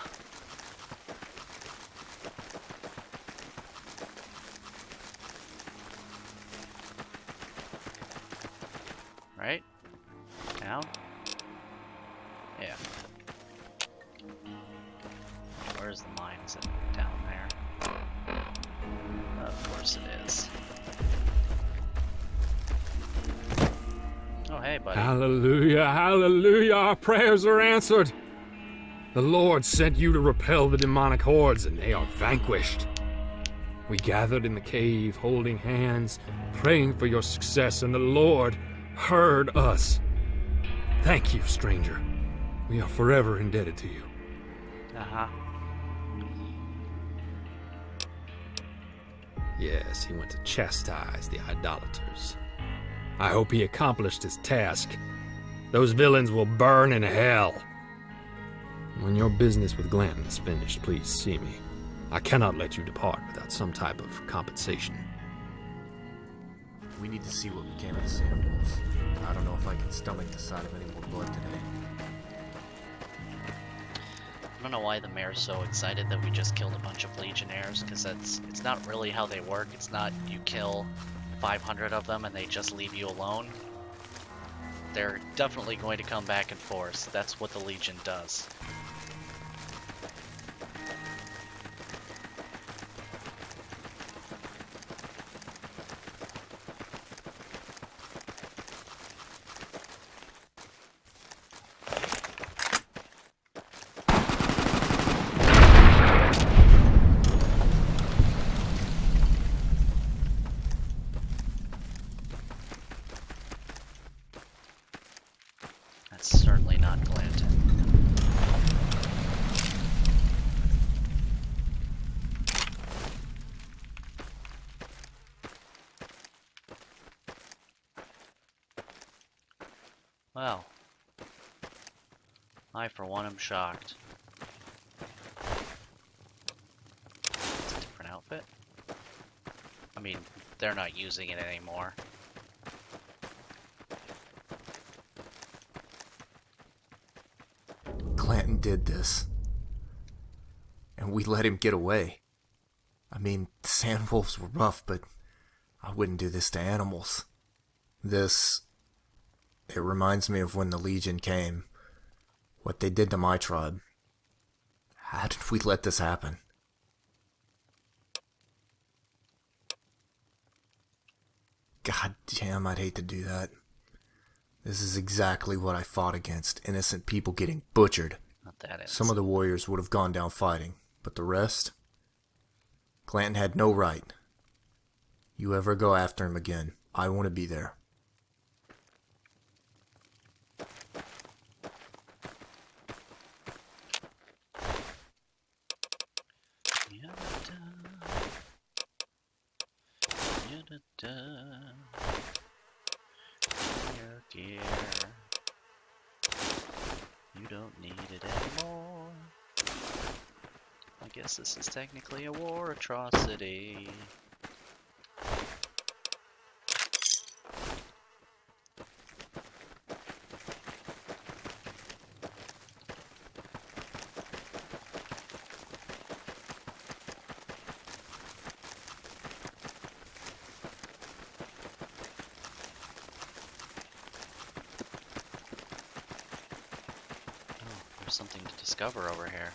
Right? Down? Yeah. Where's the mine? Is it down there? Of course it is. Oh, hey, buddy. Hallelujah, hallelujah, our prayers are answered. The Lord sent you to repel the demonic hordes, and they are vanquished. We gathered in the cave, holding hands, praying for your success, and the Lord heard us. Thank you, stranger. We are forever indebted to you. Uh-huh. Yes, he went to chastise the idolaters. I hope he accomplished his task. Those villains will burn in hell. When your business with Glanton is finished, please see me. I cannot let you depart without some type of compensation. We need to see what became of the sand wolves. I don't know if I can stomach the sight of any more blood today. I don't know why the mayor's so excited that we just killed a bunch of legionnaires, because it's not really how they work. It's not you kill 500 of them and they just leave you alone. They're definitely going to come back in force. That's what the Legion does. That's certainly not Glanton. Well, I for one am shocked. It's a different outfit. I mean, they're not using it anymore. Glanton did this. And we let him get away. I mean, the sand wolves were rough, but I wouldn't do this to animals. It reminds me of when the Legion came. What they did to my tribe. How did we let this happen? God damn, I'd hate to do that. This is exactly what I fought against. Innocent people getting butchered. Not that innocent. Some of the warriors would have gone down fighting, but the rest? Glanton had no right. You ever go after him again, I want to be there. Dear, dear, you don't need it anymore. I guess this is technically a war atrocity. Something to discover over here.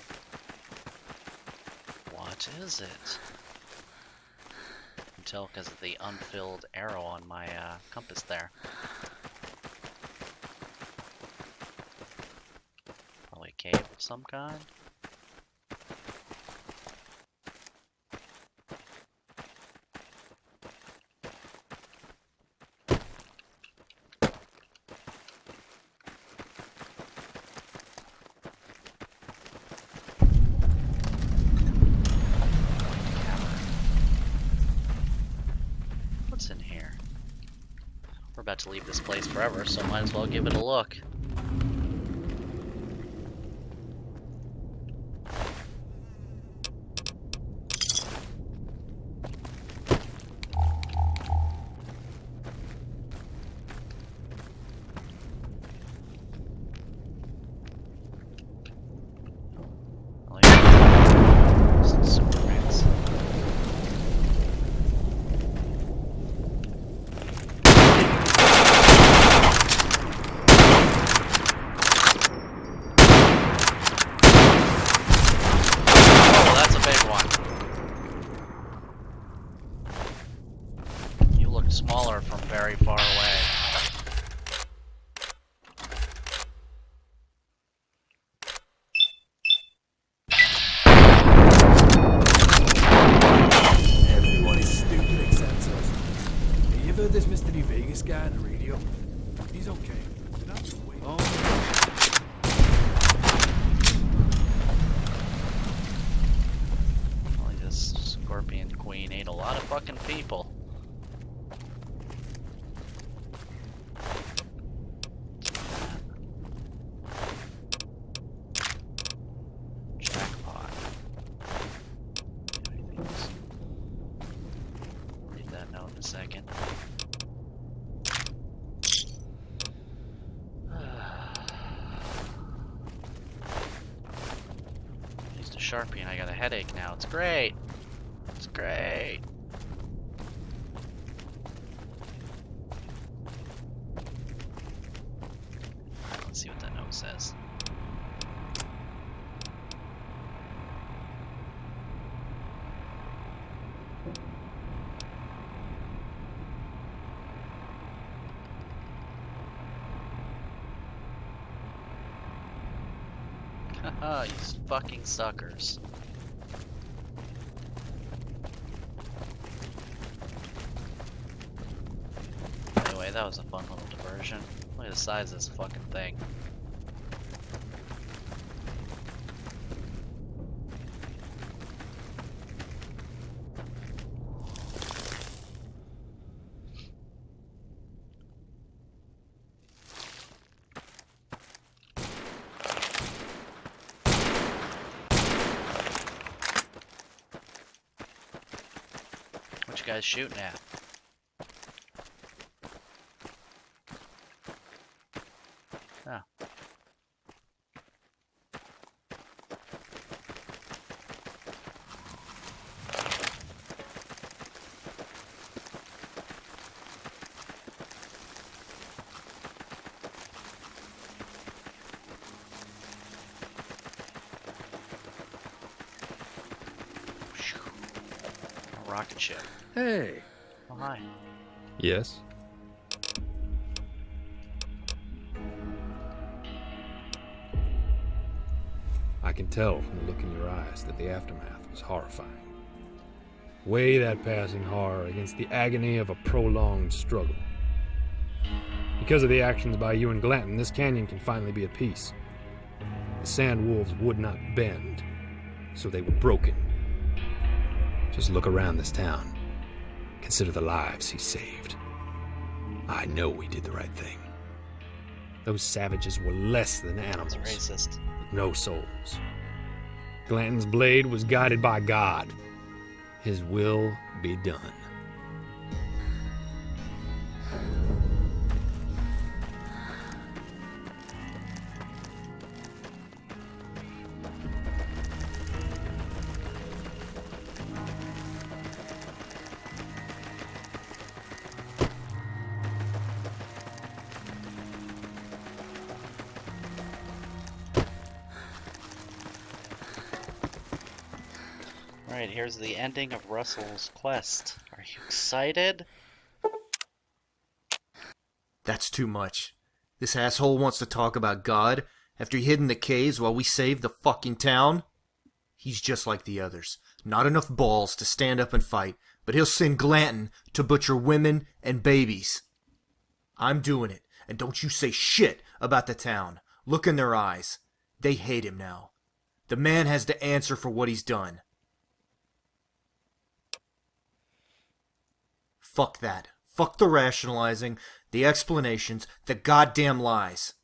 What is it? I can tell because of the unfilled arrow on my compass there. Probably a cave of some kind. About to leave this place forever, so might as well give it a look. Smaller from very far away. heard this Mr. New Vegas guy on the radio. He's okay. Oh. Well, this Scorpion Queen ate a lot of fucking people. Jackpot. Read that note in a second. Used a Sharpie and I got a headache now. It's great. It's great. Let's see what that note says. Haha, you fucking suckers. Anyway, that was a fun little diversion. Look at the size of this fucking thing. What you guys shooting at? Oh. A rocket ship. Hey. Oh, hi. Yes? I can tell from the look in your eyes that the aftermath was horrifying. Weigh that passing horror against the agony of a prolonged struggle. Because of the actions by you and Glanton, this canyon can finally be at peace. The sand wolves would not bend, so they were broken. Just look around this town. Consider the lives he saved. I know we did the right thing. Those savages were less than animals. It's racist. With no souls. Glanton's blade was guided by God. His will be done. Alright, here's the ending of Russell's quest. Are you excited? That's too much. This asshole wants to talk about God after he hid in the caves while we saved the fucking town? He's just like the others. Not enough balls to stand up and fight, but he'll send Glanton to butcher women and babies. I'm doing it, and don't you say shit about the town. Look in their eyes. They hate him now. The man has to answer for what he's done. Fuck that. Fuck the rationalizing, the explanations, the goddamn lies.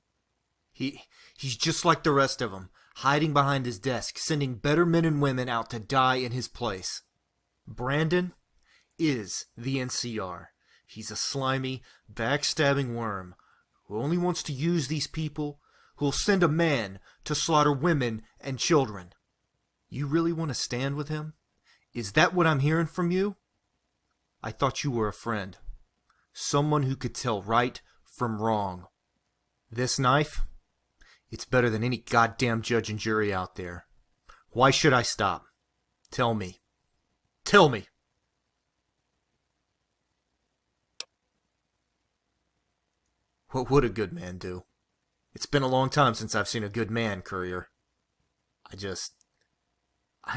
He's just like the rest of them, hiding behind his desk, sending better men and women out to die in his place. Brandon is the NCR. He's a slimy, backstabbing worm who only wants to use these people, who'll send a man to slaughter women and children. You really want to stand with him? Is that what I'm hearing from you? I thought you were a friend. Someone who could tell right from wrong. This knife? It's better than any goddamn judge and jury out there. Why should I stop? Tell me. Tell me! What would a good man do? It's been a long time since I've seen a good man, Courier. I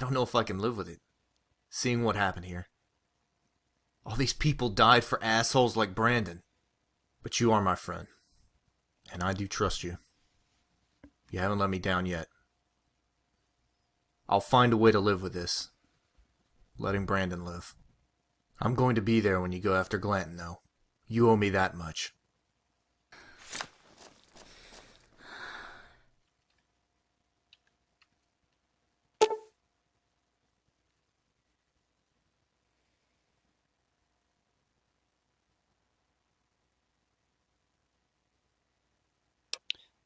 don't know if I can live with it. Seeing what happened here. All these people died for assholes like Brandon. But you are my friend. And I do trust you. You haven't let me down yet. I'll find a way to live with this. Letting Brandon live. I'm going to be there when you go after Glanton, though. You owe me that much.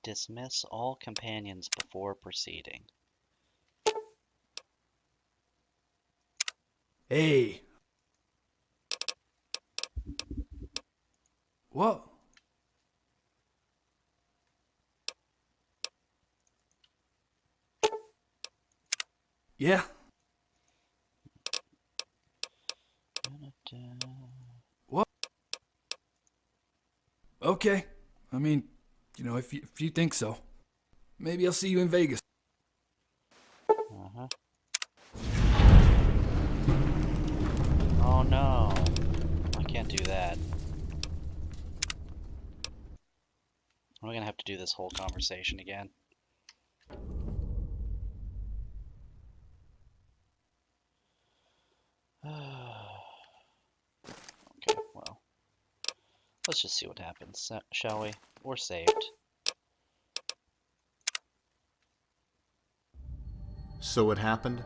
Dismiss all companions before proceeding. Hey. What? Yeah. What? Okay. I mean, you know, if you think so. Maybe I'll see you in Vegas. Uh-huh. Oh no. I can't do that. I'm gonna have to do this whole conversation again. Okay, well. Let's just see what happens, shall we? We're saved. So it happened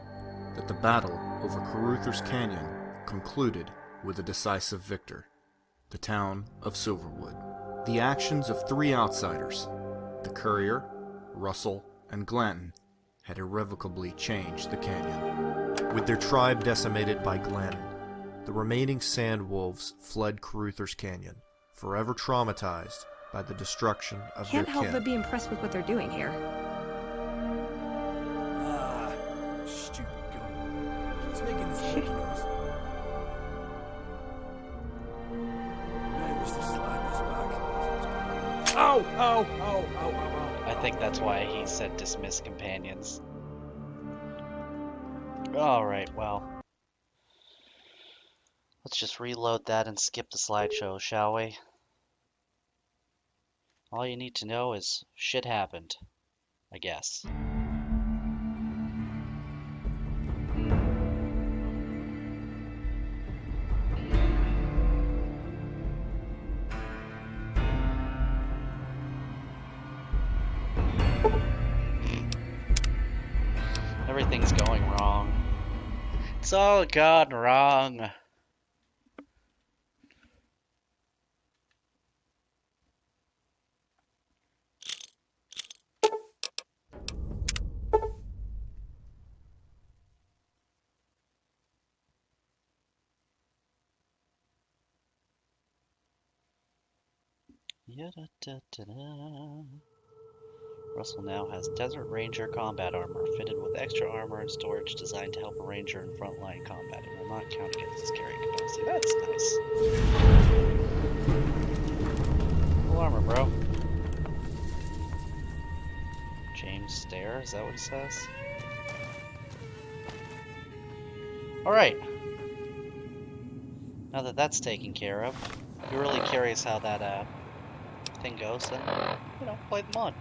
that the battle over Carruthers Canyon concluded with a decisive victor, the town of Silverwood. The actions of three outsiders, the courier, Russell, and Glanton, had irrevocably changed the canyon. With their tribe decimated by Glanton, the remaining sand wolves fled Carruthers Canyon, forever traumatized by the destruction of Can't their help kin. but be impressed with what they're doing here. Stupid gun. He's making this monkey noise. I wish to slide this back. Ow! Ow! Ow! Ow! Ow! Ow! I think that's why he said dismiss companions. Alright, well. Let's just reload that and skip the slideshow, shall we? All you need to know is shit happened, I guess. Everything's going wrong. It's all gone wrong. Yada-da-da-da. Russell now has Desert Ranger combat armor, fitted with extra armor and storage designed to help a ranger in frontline combat. It will not count against his carrying capacity. That's nice. Full armor, bro. James Stair, is that what he says? Alright. Now that that's taken care of, if you're really curious how that thing goes, then, you know, play the mod.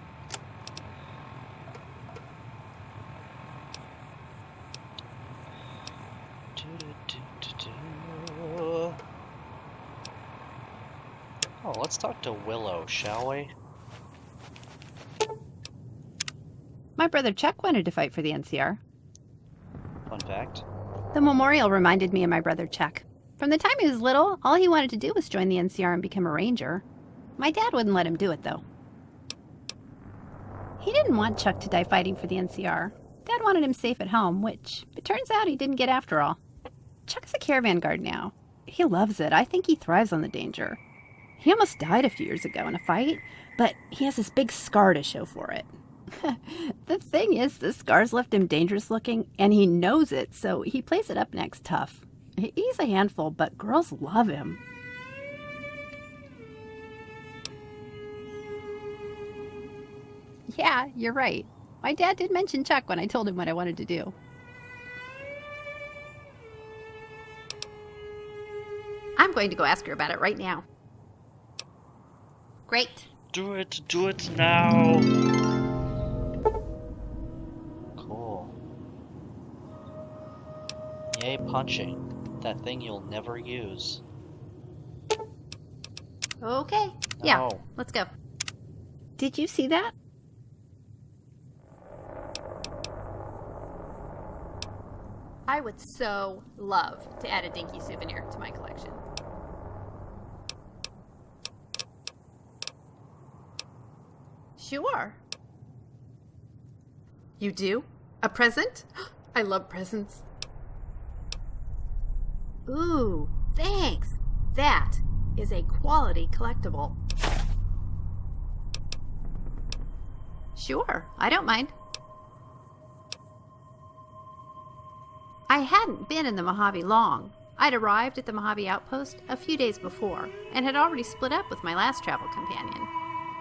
Oh, let's talk to Willow, shall we? My brother Chuck wanted to fight for the NCR. Fun fact. The memorial reminded me of my brother Chuck. From the time he was little, all he wanted to do was join the NCR and become a ranger. My dad wouldn't let him do it, though. He didn't want Chuck to die fighting for the NCR. Dad wanted him safe at home, which it turns out he didn't get after all. Chuck's a caravan guard now. He loves it. I think he thrives on the danger. He almost died a few years ago in a fight, but he has this big scar to show for it. The thing is, the scar's left him dangerous looking, and he knows it, so he plays it up next tough. He's a handful, but girls love him. Yeah, you're right. My dad did mention Chuck when I told him what I wanted to do. going to go ask her about it right now. Great. Do it now. Cool. Yay, punching. That thing you'll never use. Okay. Yeah, No. let's go. Did you see that? I would so love to add a dinky souvenir to my collection. Sure. You do? A present? I love presents. Ooh, thanks. That is a quality collectible. Sure, I don't mind. I hadn't been in the Mojave long. I'd arrived at the Mojave outpost a few days before and had already split up with my last travel companion.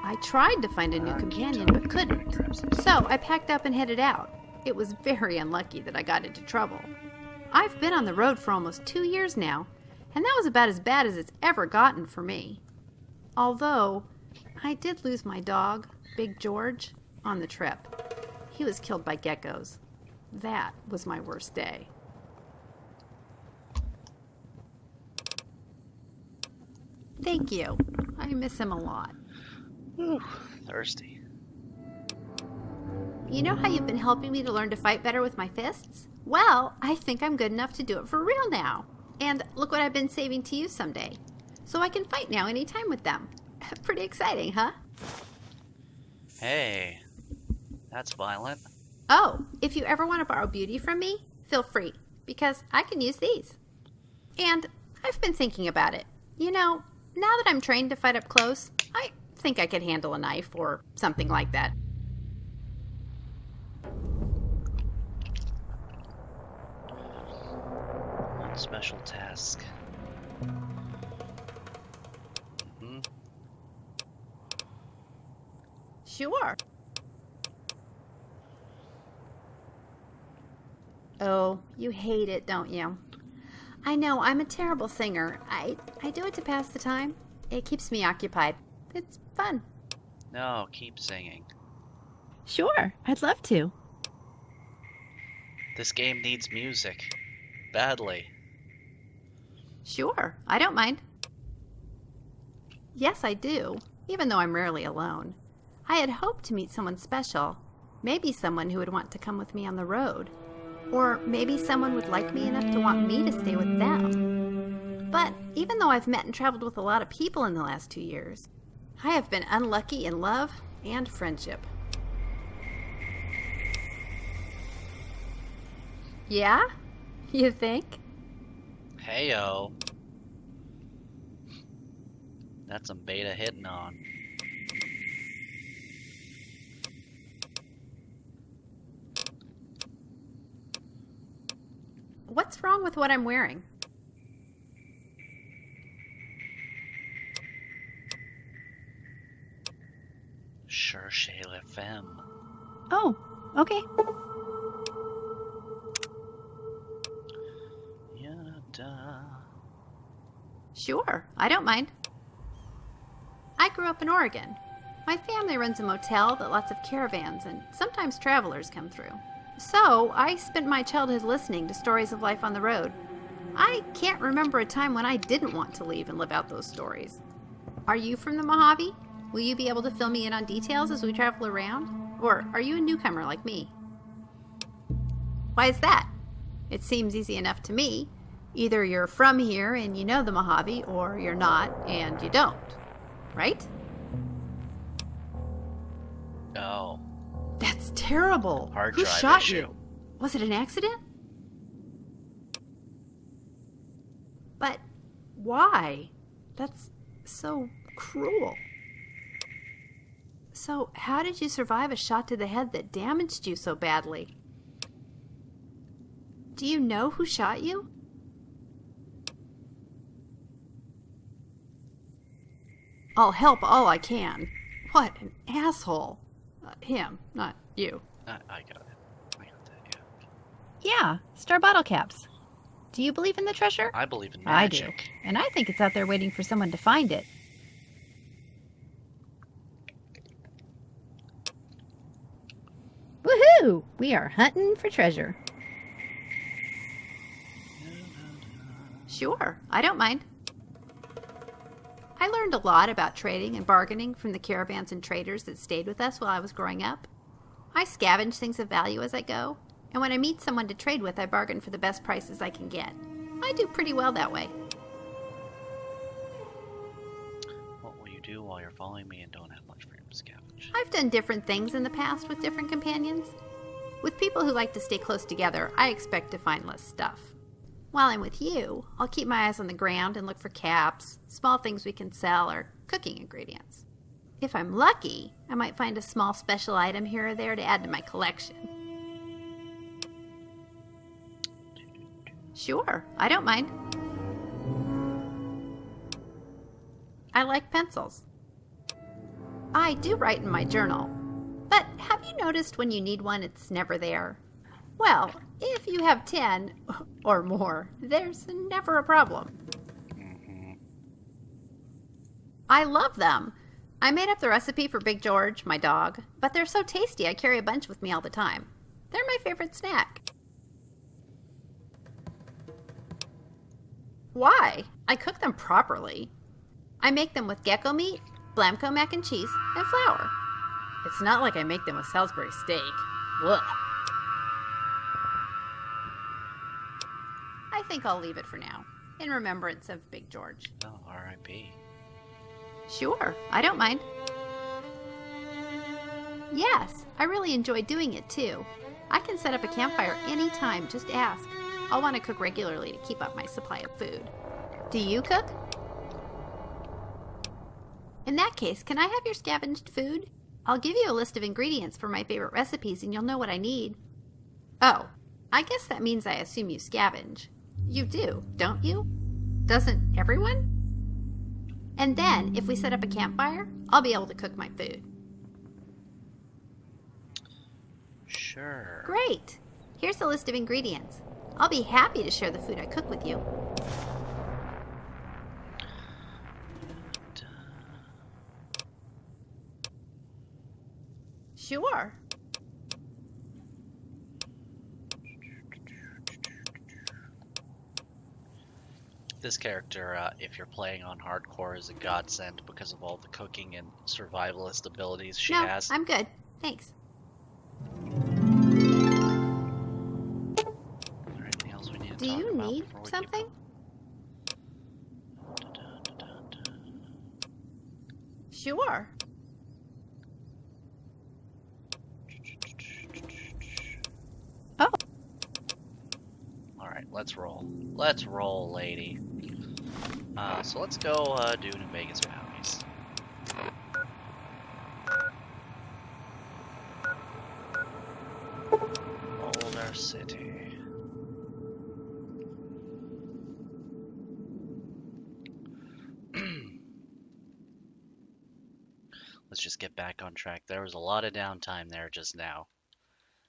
I tried to find a new companion but couldn't, so I packed up and headed out. It was very unlucky that I got into trouble. I've been on the road for almost 2 years now, and that was about as bad as it's ever gotten for me. Although, I did lose my dog, Big George, on the trip. He was killed by geckos. That was my worst day. Thank you. I miss him a lot. Whew, thirsty. You know how you've been helping me to learn to fight better with my fists? Well, I think I'm good enough to do it for real now. And look what I've been saving to use someday. So I can fight now anytime with them. Pretty exciting, huh? Hey, that's violent. Oh, if you ever want to borrow beauty from me, feel free, because I can use these. And I've been thinking about it. You know, now that I'm trained to fight up close, I think I could handle a knife or something like that. One special task. Sure. Oh, you hate it, don't you? I know, I'm a terrible singer. I do it to pass the time. It keeps me occupied. It's fun. No, keep singing. Sure, I'd love to. This game needs music. Badly. Sure, I don't mind. Yes, I do, even though I'm rarely alone. I had hoped to meet someone special. Maybe someone who would want to come with me on the road. Or maybe someone would like me enough to want me to stay with them. But even though I've met and traveled with a lot of people in the last 2 years, I have been unlucky in love and friendship. Yeah? You think? Heyo. That's some beta hitting on. What's wrong with what I'm wearing? Sure, Shayla FM. Oh, okay. Yada. Sure, I don't mind. I grew up in Oregon. My family runs a motel that lots of caravans and sometimes travelers come through. So, I spent my childhood listening to stories of life on the road. I can't remember a time when I didn't want to leave and live out those stories. Are you from the Mojave? Will you be able to fill me in on details as we travel around? Or are you a newcomer like me? Why is that? It seems easy enough to me. Either you're from here and you know the Mojave, or you're not and you don't. Right? Oh. That's terrible. Hard Who drive shot issue. you? Was it an accident? But why? That's so cruel. So, how did you survive a shot to the head that damaged you so badly? Do you know who shot you? I'll help all I can. What an asshole. Him, not you. I got it. I got that, yeah. Yeah, star bottle caps. Do you believe in the treasure? I believe in I do. magic. And I think it's out there waiting for someone to find it. Woohoo! We are hunting for treasure. Sure, I don't mind. I learned a lot about trading and bargaining from the caravans and traders that stayed with us while I was growing up. I scavenge things of value as I go, and when I meet someone to trade with, I bargain for the best prices I can get. I do pretty well that way. What will you do while you're following me and don't have much freedom to scavenge? I've done different things in the past with different companions. With people who like to stay close together, I expect to find less stuff. While I'm with you, I'll keep my eyes on the ground and look for caps, small things we can sell, or cooking ingredients. If I'm lucky, I might find a small special item here or there to add to my collection. Sure, I don't mind. I like pencils. I do write in my journal, but have you noticed when you need one, it's never there? Well, if you have 10 or more, there's never a problem. I love them. I made up the recipe for Big George, my dog, but they're so tasty I carry a bunch with me all the time. They're my favorite snack. Why? I cook them properly. I make them with gecko meat, Blamco mac and cheese, and flour. It's not like I make them with Salisbury steak. Ugh. I think I'll leave it for now, in remembrance of Big George. Oh, R.I.P. Sure, I don't mind. Yes, I really enjoy doing it too. I can set up a campfire anytime, just ask. I'll want to cook regularly to keep up my supply of food. Do you cook? In that case, can I have your scavenged food? I'll give you a list of ingredients for my favorite recipes and you'll know what I need. Oh, I guess that means I assume you scavenge. You do, don't you? Doesn't everyone? And then, if we set up a campfire, I'll be able to cook my food. Sure. Great! Here's a list of ingredients. I'll be happy to share the food I cook with you. Sure. This character, if you're playing on hardcore, is a godsend because of all the cooking and survivalist abilities she has. I'm good. Thanks. Anything else we need to Do talk you about need before we something? Sure. Oh. Alright, let's roll. Let's roll, lady. So let's go do New Vegas bounties. Boulder City. Let's just get back on track. There was a lot of downtime there just now.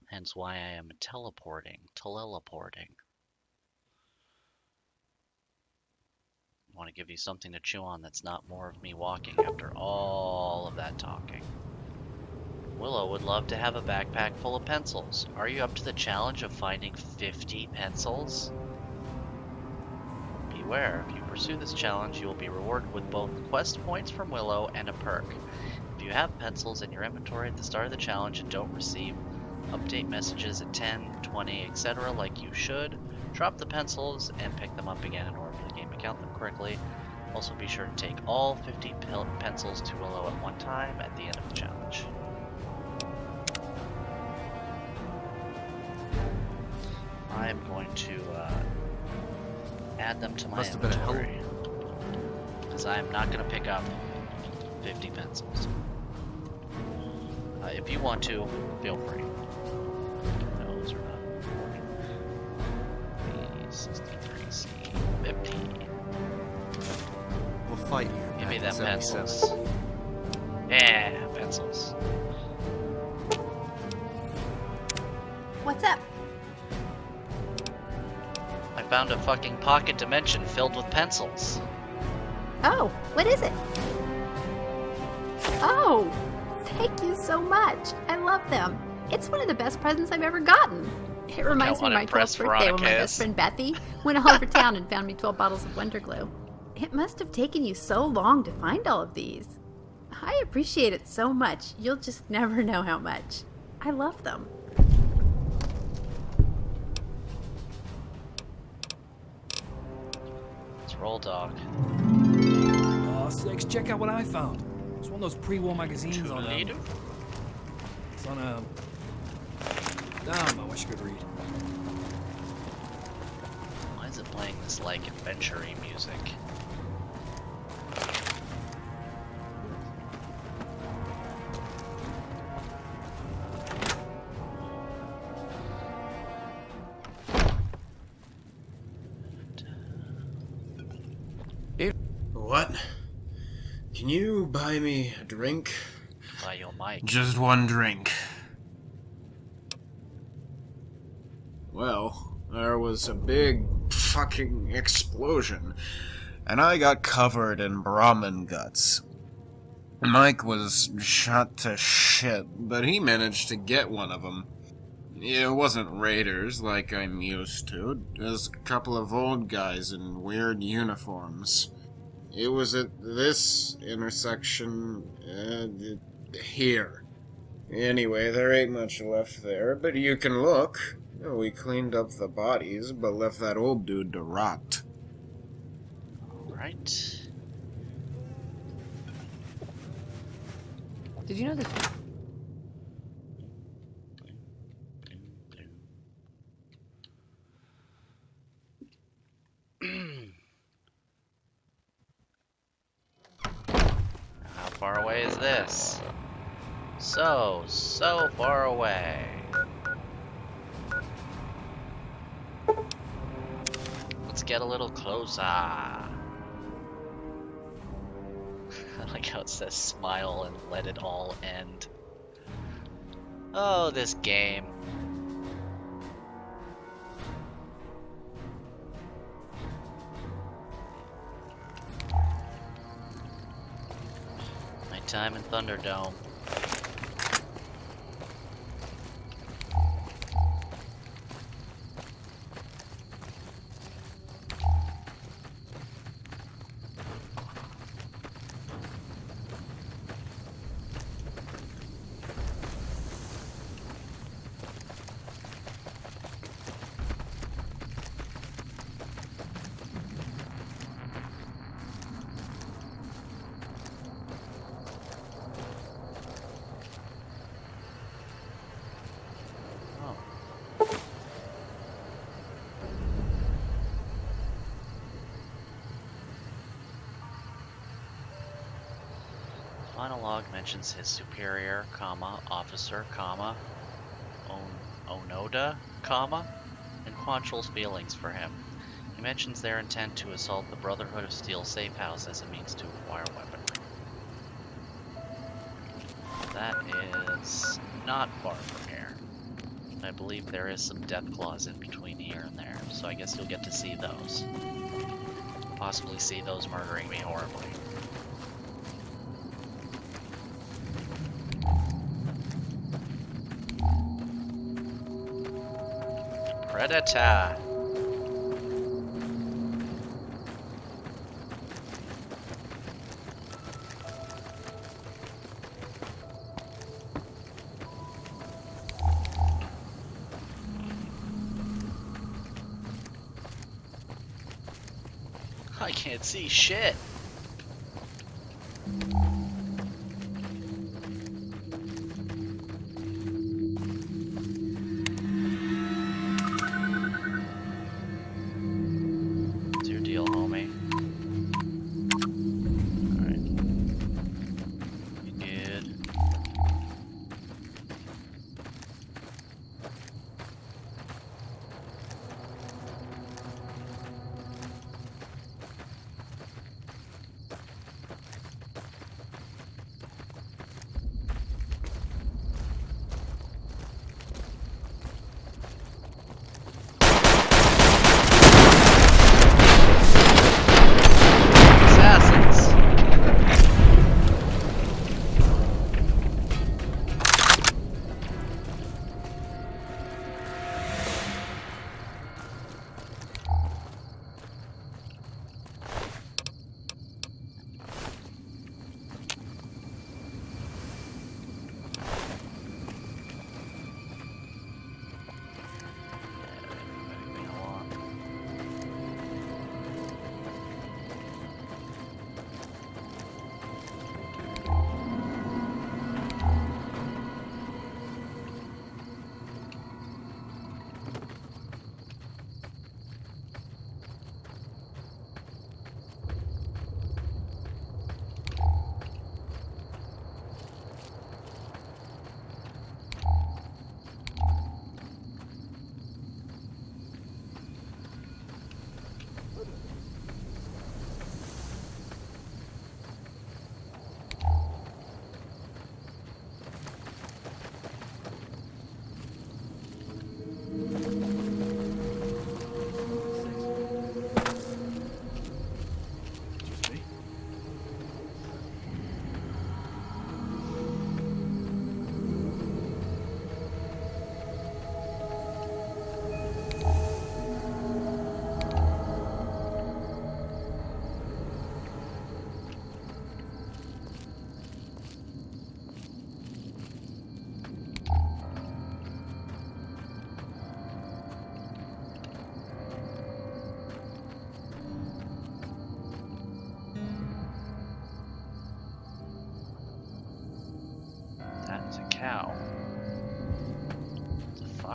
Hence why I am teleporting. I want to give you something to chew on that's not more of me walking after all of that talking. Willow would love to have a backpack full of pencils. Are you up to the challenge of finding 50 pencils? Beware, if you pursue this challenge, you will be rewarded with both quest points from Willow and a perk. If you have pencils in your inventory at the start of the challenge and don't receive update messages at 10, 20, etc. like you should, drop the pencils and pick them up again in order for the game to count them correctly. Also be sure to take all 50 pencils to Willow at one time at the end of the challenge. I am going to add them to my inventory because I am not going to pick up 50 pencils. If you want to, feel free. Those are not important. B63C 50. We'll fight here. Give me back them in 77. pencils. Yeah, pencils. What's up? I found a fucking pocket dimension filled with pencils. Oh, what is it? Oh, thank you so much. I love them. It's one of the best presents I've ever gotten. It reminds me of my 12th birthday when my best friend Bethy went all over town and found me 12 bottles of Wonder Glue. It must have taken you so long to find all of these. I appreciate it so much. You'll just never know how much. I love them. Let's roll, dog. Oh, sakes, check out what I found. It's one of those pre-war magazines on It's on a... Damn, I wish I could read. Why is it playing this, like, adventure-y music? What? Can you buy me a drink? Buy your mic. Just one drink. Well, there was a big fucking explosion, and I got covered in Brahmin guts. Mike was shot to shit, but he managed to get one of them. It wasn't raiders like I'm used to, just a couple of old guys in weird uniforms. It was at this intersection, here. Anyway, there ain't much left there, but you can look. We cleaned up the bodies, but left that old dude to rot. Alright. Did you know that? How far away is this? So far away. Let's get a little closer. I like how it says smile and let it all end. Oh, this game. Nighttime in Thunderdome. Final log mentions his superior, officer, Onoda, and Quantrill's feelings for him. He mentions their intent to assault the Brotherhood of Steel safe house as a means to acquire weaponry. That is not far from here. I believe there is some death claws in between here and there, so I guess you'll get to see those. Possibly see those murdering me horribly. Predator. I can't see shit. It's your deal, homie. Alright. You good?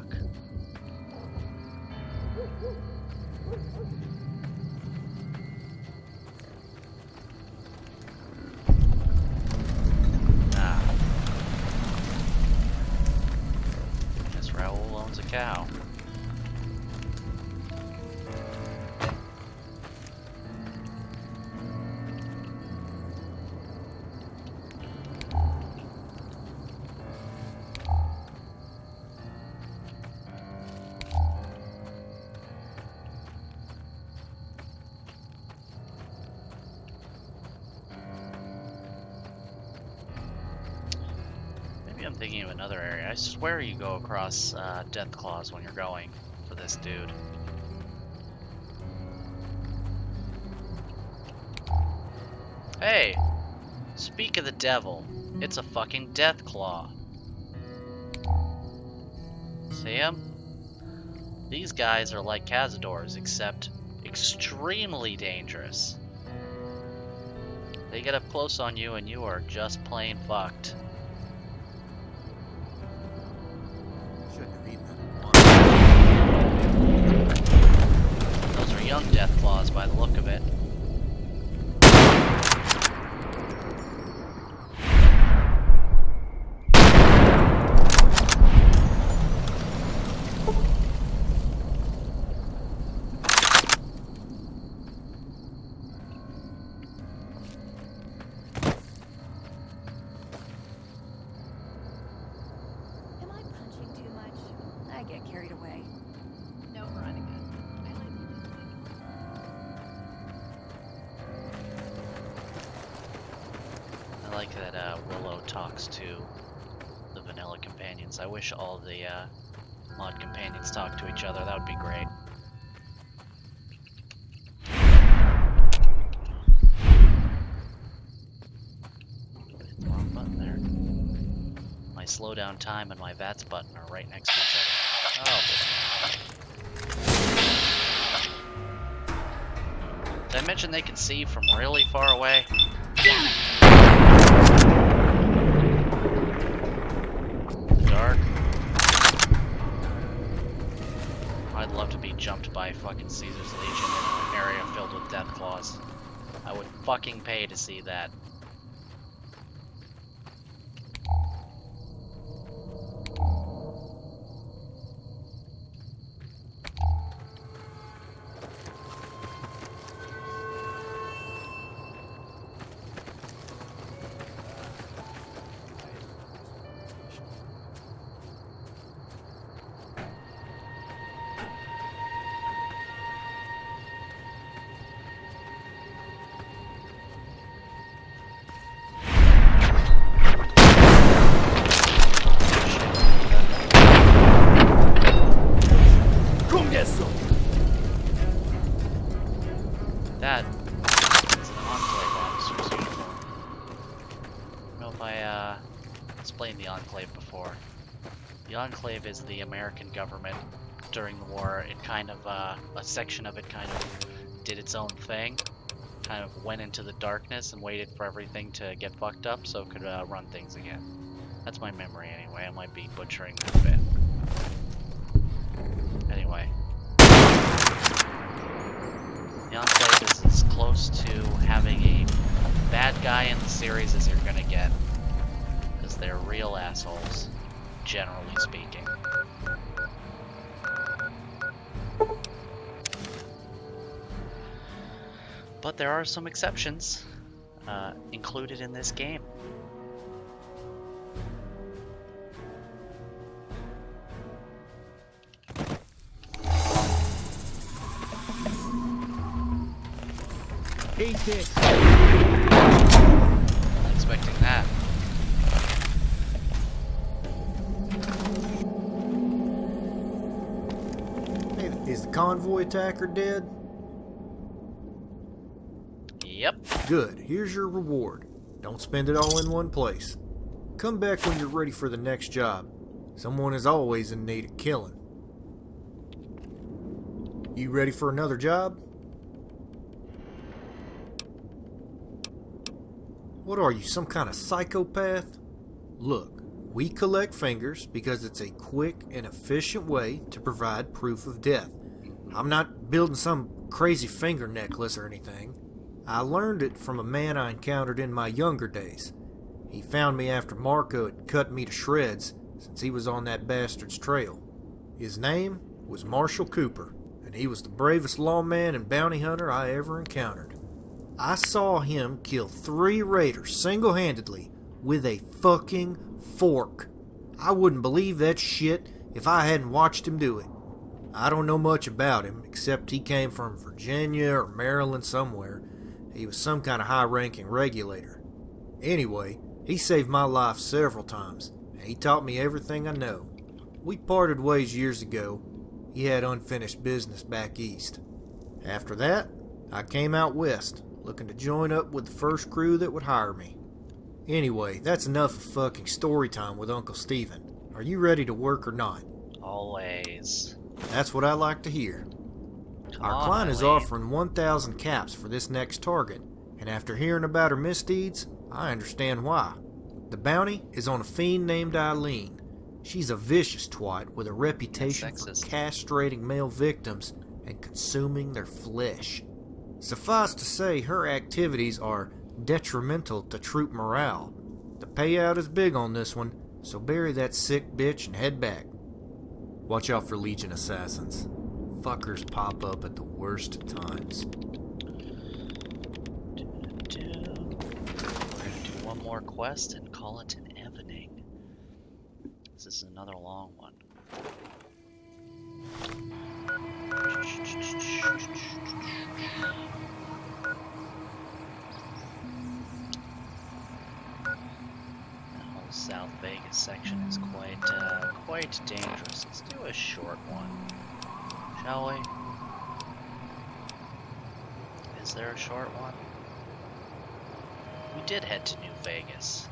fuck? Ah. Guess Raoul owns a cow. I'm thinking of another area. I swear you go across Death Claws when you're going for this dude. Hey! Speak of the devil. It's a fucking Death Claw. See him? These guys are like Cazadors, except extremely dangerous. They get up close on you and you are just plain fucked. Those are young Death Claws by the look of it. Am I punching too much? I get carried away. No, Veronica. I like that Willow talks to the vanilla companions. I wish all the mod companions talked to each other. That would be great. Hit the wrong button there. My slowdown time and my VATS button are right next to each other. Oh. Did I mention they can see from really far away? Damn it! Dark. I'd love to be jumped by fucking Caesar's Legion in an area filled with Death Claws. I would fucking pay to see that. That is an Enclave officer's uniform. I don't know if I explained the Enclave before. The Enclave is the American government during the war. It kind of, a section of it kind of did its own thing. Kind of went into the darkness and waited for everything to get fucked up so it could run things again. That's my memory anyway. I might be butchering that a bit. Anyway. The Enclave is as close to having a bad guy in the series as you're gonna get. Because they're real assholes, generally speaking. But there are some exceptions included in this game. Eat it. Not expecting that. Hey, is the convoy attacker dead? Yep. Good. Here's your reward. Don't spend it all in one place. Come back when you're ready for the next job. Someone is always in need of killing. You ready for another job? What are you, some kind of psychopath? Look, We collect fingers because it's a quick and efficient way to provide proof of death. I'm not building some crazy finger necklace or anything. I learned it from a man I encountered in my younger days. He found me after Marco had cut me to shreds since he was on that bastard's trail. His name was Marshall Cooper, and he was the bravest lawman and bounty hunter I ever encountered. I saw him kill 3 raiders single-handedly with a fucking fork. I wouldn't believe that shit if I hadn't watched him do it. I don't know much about him, except he came from Virginia or Maryland somewhere. He was some kind of high-ranking regulator. Anyway, he saved my life several times, and he taught me everything I know. We parted ways years ago. He had unfinished business back east. After that, I came out west, looking to join up with the first crew that would hire me. Anyway, that's enough of fucking story time with Uncle Stephen. Are you ready to work or not? Always. That's what I like to hear. Our client is offering 1,000 caps for this next target, and after hearing about her misdeeds, I understand why. The bounty is on a fiend named Eileen. She's a vicious twat with a reputation for castrating male victims and consuming their flesh. Suffice to say, her activities are detrimental to troop morale. The payout is big on this one, so bury that sick bitch and head back. Watch out for Legion assassins. Fuckers pop up at the worst times. We're gonna do one more quest and call it an evening. This is another long one. South Vegas section is quite dangerous. Let's do a short one, shall we? Is there a short one? We did head to New Vegas.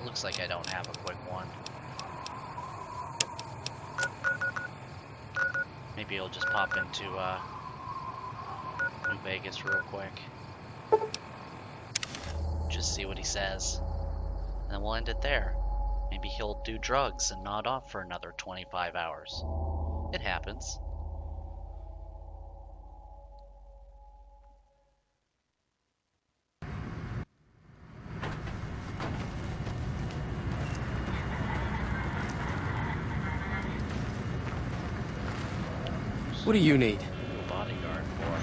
Looks like I don't have a quick one. Maybe I'll just pop into New Vegas real quick. Just see what he says. And then we'll end it there. Maybe he'll do drugs and nod off for another 25 hours. It happens. What do you need? Bodyguard for.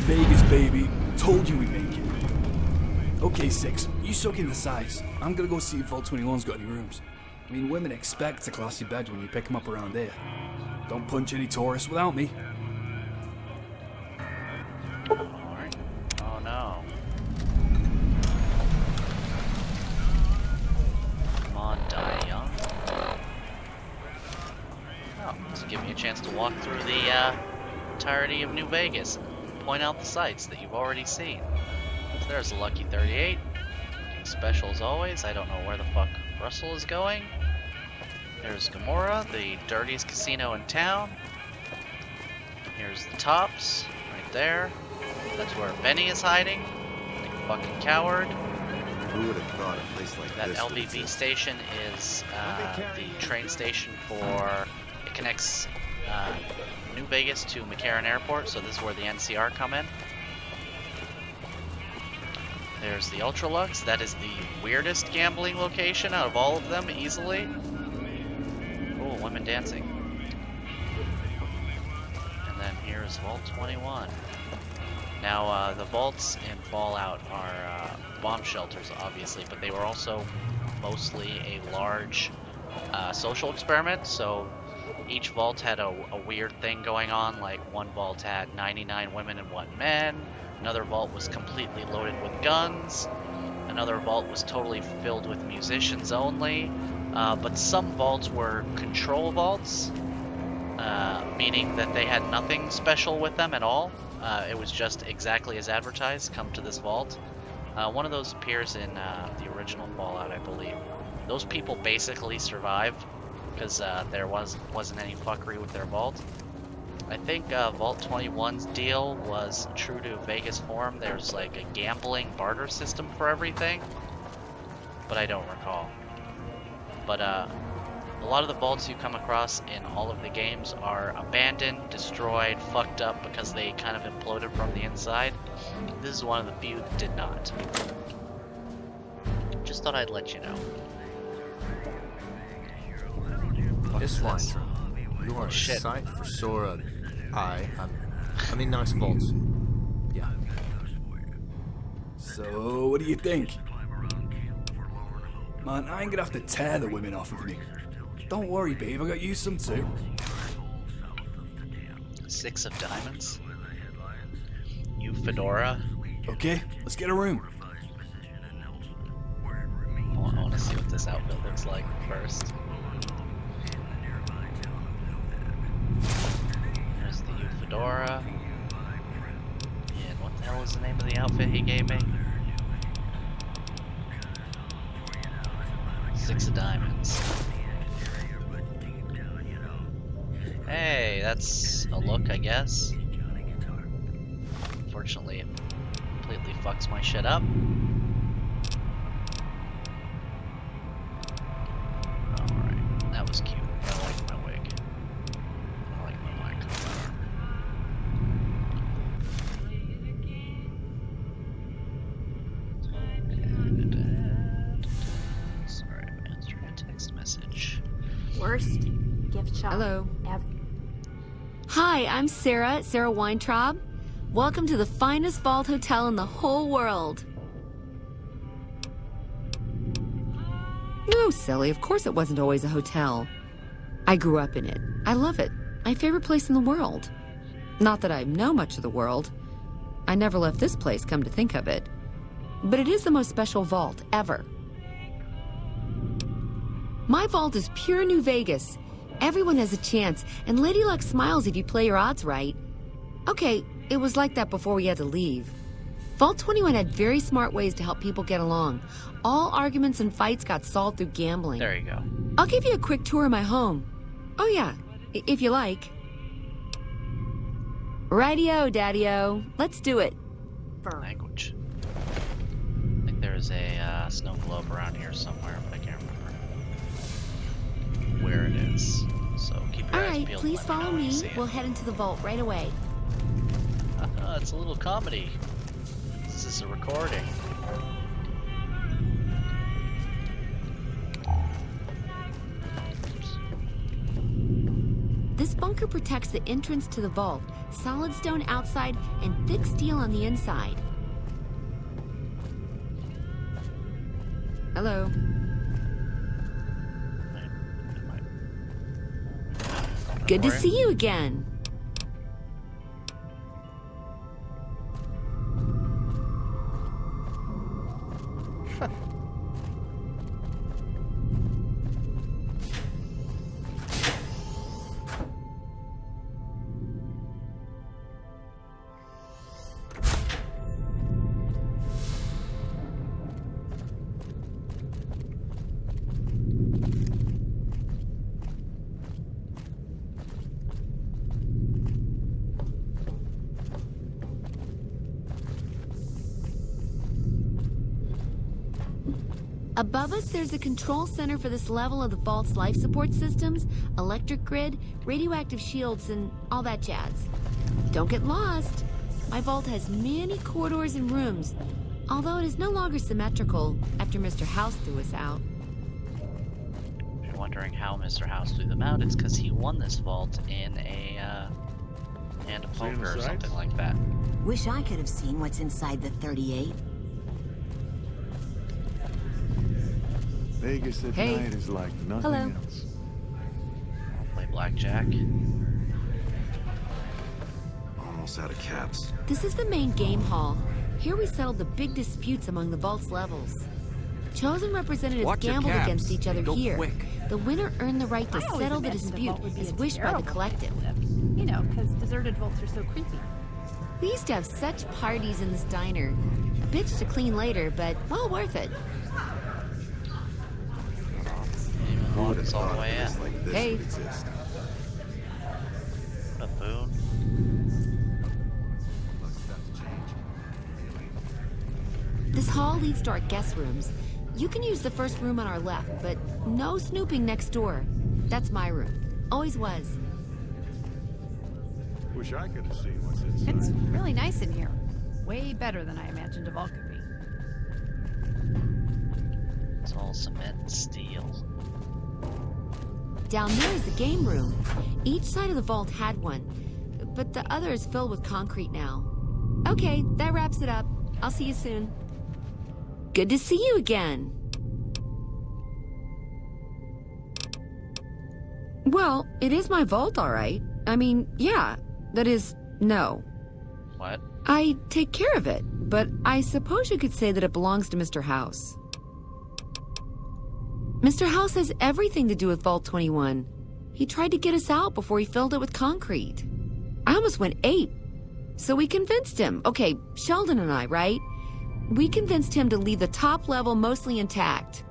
Vegas, baby. Told you we'd make it. Okay, 6. You soak in the size. I'm gonna go see if Vault 21's got any rooms. I mean, women expect a classy bed when you pick them up around there. Don't punch any tourists without me. Alright. Oh no. Come on, die young. Oh, this will give me a chance to walk through the entirety of New Vegas and point out the sights that you've already seen. So there's a lucky 38. Looking special as always. I don't know where the fuck Russell is going. There's Gomorrah, the dirtiest casino in town. Here's the Tops, right there. That's where Benny is hiding. Like a fucking coward. Who would have thought a place like that this would LBV exist? station is the train station for... It connects New Vegas to McCarran Airport, so this is where the NCR come in. There's the Ultralux. That is the weirdest gambling location out of all of them, easily. Oh, women dancing. And then here's Vault 21. Now, the vaults in Fallout are bomb shelters, obviously, but they were also mostly a large social experiment. So each vault had a weird thing going on. Like one vault had 99 women and 1 man. Another vault was completely loaded with guns. Another vault was totally filled with musicians only. But some vaults were control vaults, meaning that they had nothing special with them at all. It was just exactly as advertised, come to this vault. One of those appears in the original Fallout, I believe. Those people basically survived because there wasn't any fuckery with their vault. I think Vault 21's deal was true to Vegas form. There's like a gambling barter system for everything, but I don't recall. But a lot of the vaults you come across in all of the games are abandoned, destroyed, fucked up because they kind of imploded from the inside. This is one of the few that did not. Just thought I'd let you know. This one, you are a Shit. sight for sore eye. I mean, nice vaults. Yeah. So, what do you think? Man, I ain't gonna have to tear the women off of me. Don't worry, babe, I got you some too. 6 of diamonds. You fedora. Okay, let's get a room. I want to see what this outfit looks like first. There's the U fedora. And what the hell is the name of the outfit he gave me? 6 of diamonds. Hey, that's a look, I guess. Unfortunately, it completely fucks my shit up. Alright, that was cute. I like my wig. I like my black color. Sorry, I'm answering a text message. Worst gift shop Hello. ever. Hi, I'm Sarah Weintraub. Welcome to the finest vault hotel in the whole world. No, silly, of course it wasn't always a hotel. I grew up in it. I love it. My favorite place in the world. Not that I know much of the world. I never left this place, come to think of it. But it is the most special vault ever. My vault is pure New Vegas. Everyone has a chance, and Lady Luck smiles if you play your odds right. Okay, it was like that before we had to leave. Vault 21 had very smart ways to help people get along. All arguments and fights got solved through gambling. There you go. I'll give you a quick tour of my home. Oh yeah, if you like. Rightio, Daddy-o. Let's do it. Language. I think there's a snow globe around here somewhere, but I can't remember where it is. So keep your eyes Alright, peeled. please and let follow know when you me. see it. We'll head into the vault right away. It's a little comedy. This is a recording. This bunker protects the entrance to the vault. Solid stone outside and thick steel on the inside. Hello. Good to see you again. Above us, there's a control center for this level of the vault's life support systems, electric grid, radioactive shields, and all that jazz. Don't get lost. My vault has many corridors and rooms, although it is no longer symmetrical after Mr. House threw us out. If you're wondering how Mr. House threw them out, it's because he won this vault in a hand of poker or something like that. Wish I could have seen what's inside the 38. Vegas at Hey. night is like nothing Hello. else. I'll play blackjack. Almost out of caps. This is the main game hall. Here we settled the big disputes among the vault's levels. Chosen representatives Watch your gambled caps. against each other Go here. quick. The winner earned the right to I always settle the imagined dispute vault would be as a wished by the terrible collective. place to live. You know, because deserted vaults are so creepy. We used to have such parties in this diner. A bitch to clean later, but well worth it. Log is all the way in. Like this Hey. would exist. What a boon. This hall leads to our guest rooms. You can use the first room on our left, but no snooping next door. That's my room. Always was. Wish I could have seen what's inside. It's really nice in here. Way better than I imagined a vault could be. It's all cement and steel. Down there is the game room. Each side of the vault had one, but the other is filled with concrete now. Okay, that wraps it up. I'll see you soon. Good to see you again. Well, it is my vault, all right. I mean, yeah. That is, no. What? I take care of it, but I suppose you could say that it belongs to Mr. House. Mr. House has everything to do with Vault 21. He tried to get us out before he filled it with concrete. I almost went ape. So we convinced him. Okay, Sheldon and I, right? We convinced him to leave the top level mostly intact.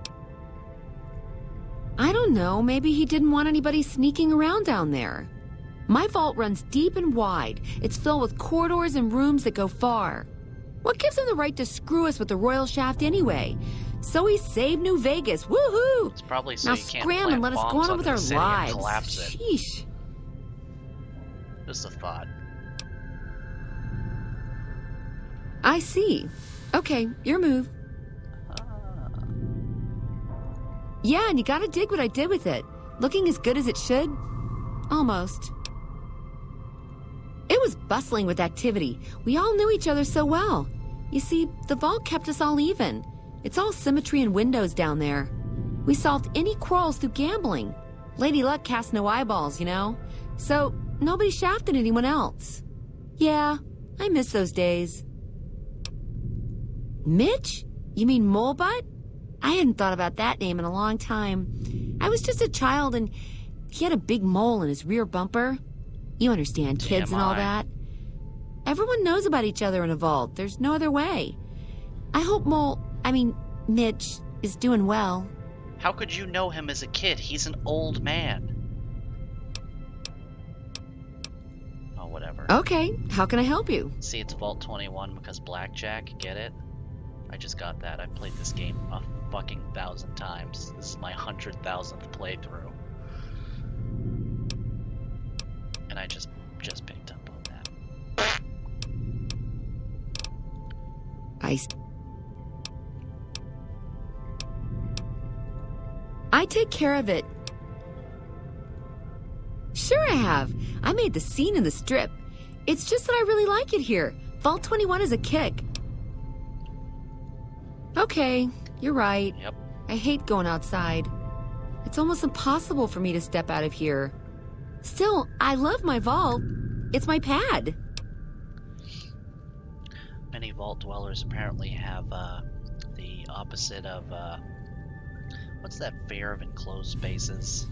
I don't know, maybe he didn't want anybody sneaking around down there. My vault runs deep and wide. It's filled with corridors and rooms that go far. What gives him the right to screw us with the royal shaft anyway? So he saved New Vegas. Woohoo! It's probably so Now you can't scram and let us go bombs on with under our the city and lives. collapse it. Sheesh. Just a thought. I see. Okay, your move. Yeah, and you gotta dig what I did with it. Looking as good as it should? Almost. It was bustling with activity. We all knew each other so well. You see, the vault kept us all even. It's all symmetry and windows down there. We solved any quarrels through gambling. Lady Luck cast no eyeballs, you know? So, nobody shafted anyone else. Yeah, I miss those days. Mitch? You mean Molebutt? I hadn't thought about that name in a long time. I was just a child and he had a big mole in his rear bumper. You understand, kids and all that. Everyone knows about each other in a vault. There's no other way. I hope Mitch is doing well. How could you know him as a kid? He's an old man. Oh, whatever. Okay, how can I help you? See, it's Vault 21 because blackjack, get it? I just got that. I played this game a fucking 1,000 times. This is my 100,000th playthrough. And I just picked up on that. I take care of it. Sure I have. I made the scene in the strip. It's just that I really like it here. Vault 21 is a kick. Okay, you're right. Yep. I hate going outside. It's almost impossible for me to step out of here. Still, I love my vault. It's my pad. Many vault dwellers apparently have the opposite of what's that fear of enclosed spaces?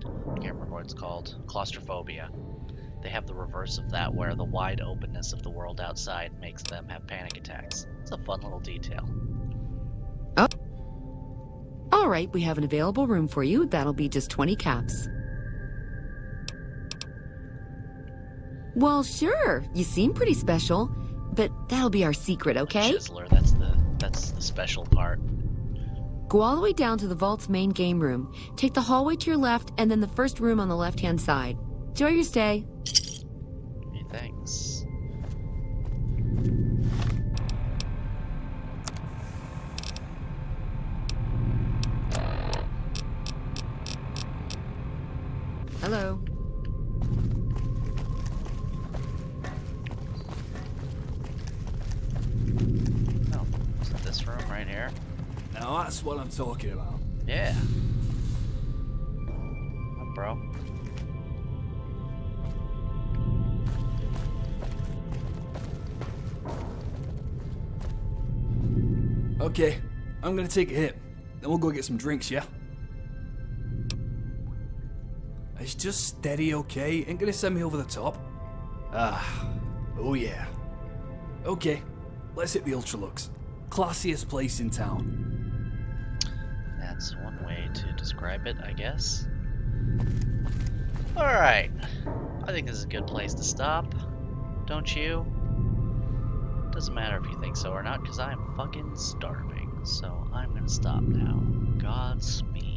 I can't remember what it's called. Claustrophobia. They have the reverse of that, where the wide openness of the world outside makes them have panic attacks. It's a fun little detail. Oh. All right, we have an available room for you. That'll be just 20 caps. Well, sure. You seem pretty special, but that'll be our secret, okay? Chiseler, that's the special part. Go all the way down to the vault's main game room. Take the hallway to your left, and then the first room on the left-hand side. Enjoy your stay. Hey, thanks. Hello. Oh, is it this room right here? Now that's what I'm talking about. Yeah. Up, bro. Okay, I'm gonna take a hit. Then we'll go get some drinks, yeah? It's just steady, okay? Ain't gonna send me over the top. Oh yeah. Okay, let's hit the Ultralux. Classiest place in town. That's one way to describe it, I guess. Alright. I think this is a good place to stop. Don't you? Doesn't matter if you think so or not, because I'm fucking starving. So I'm gonna stop now. Godspeed.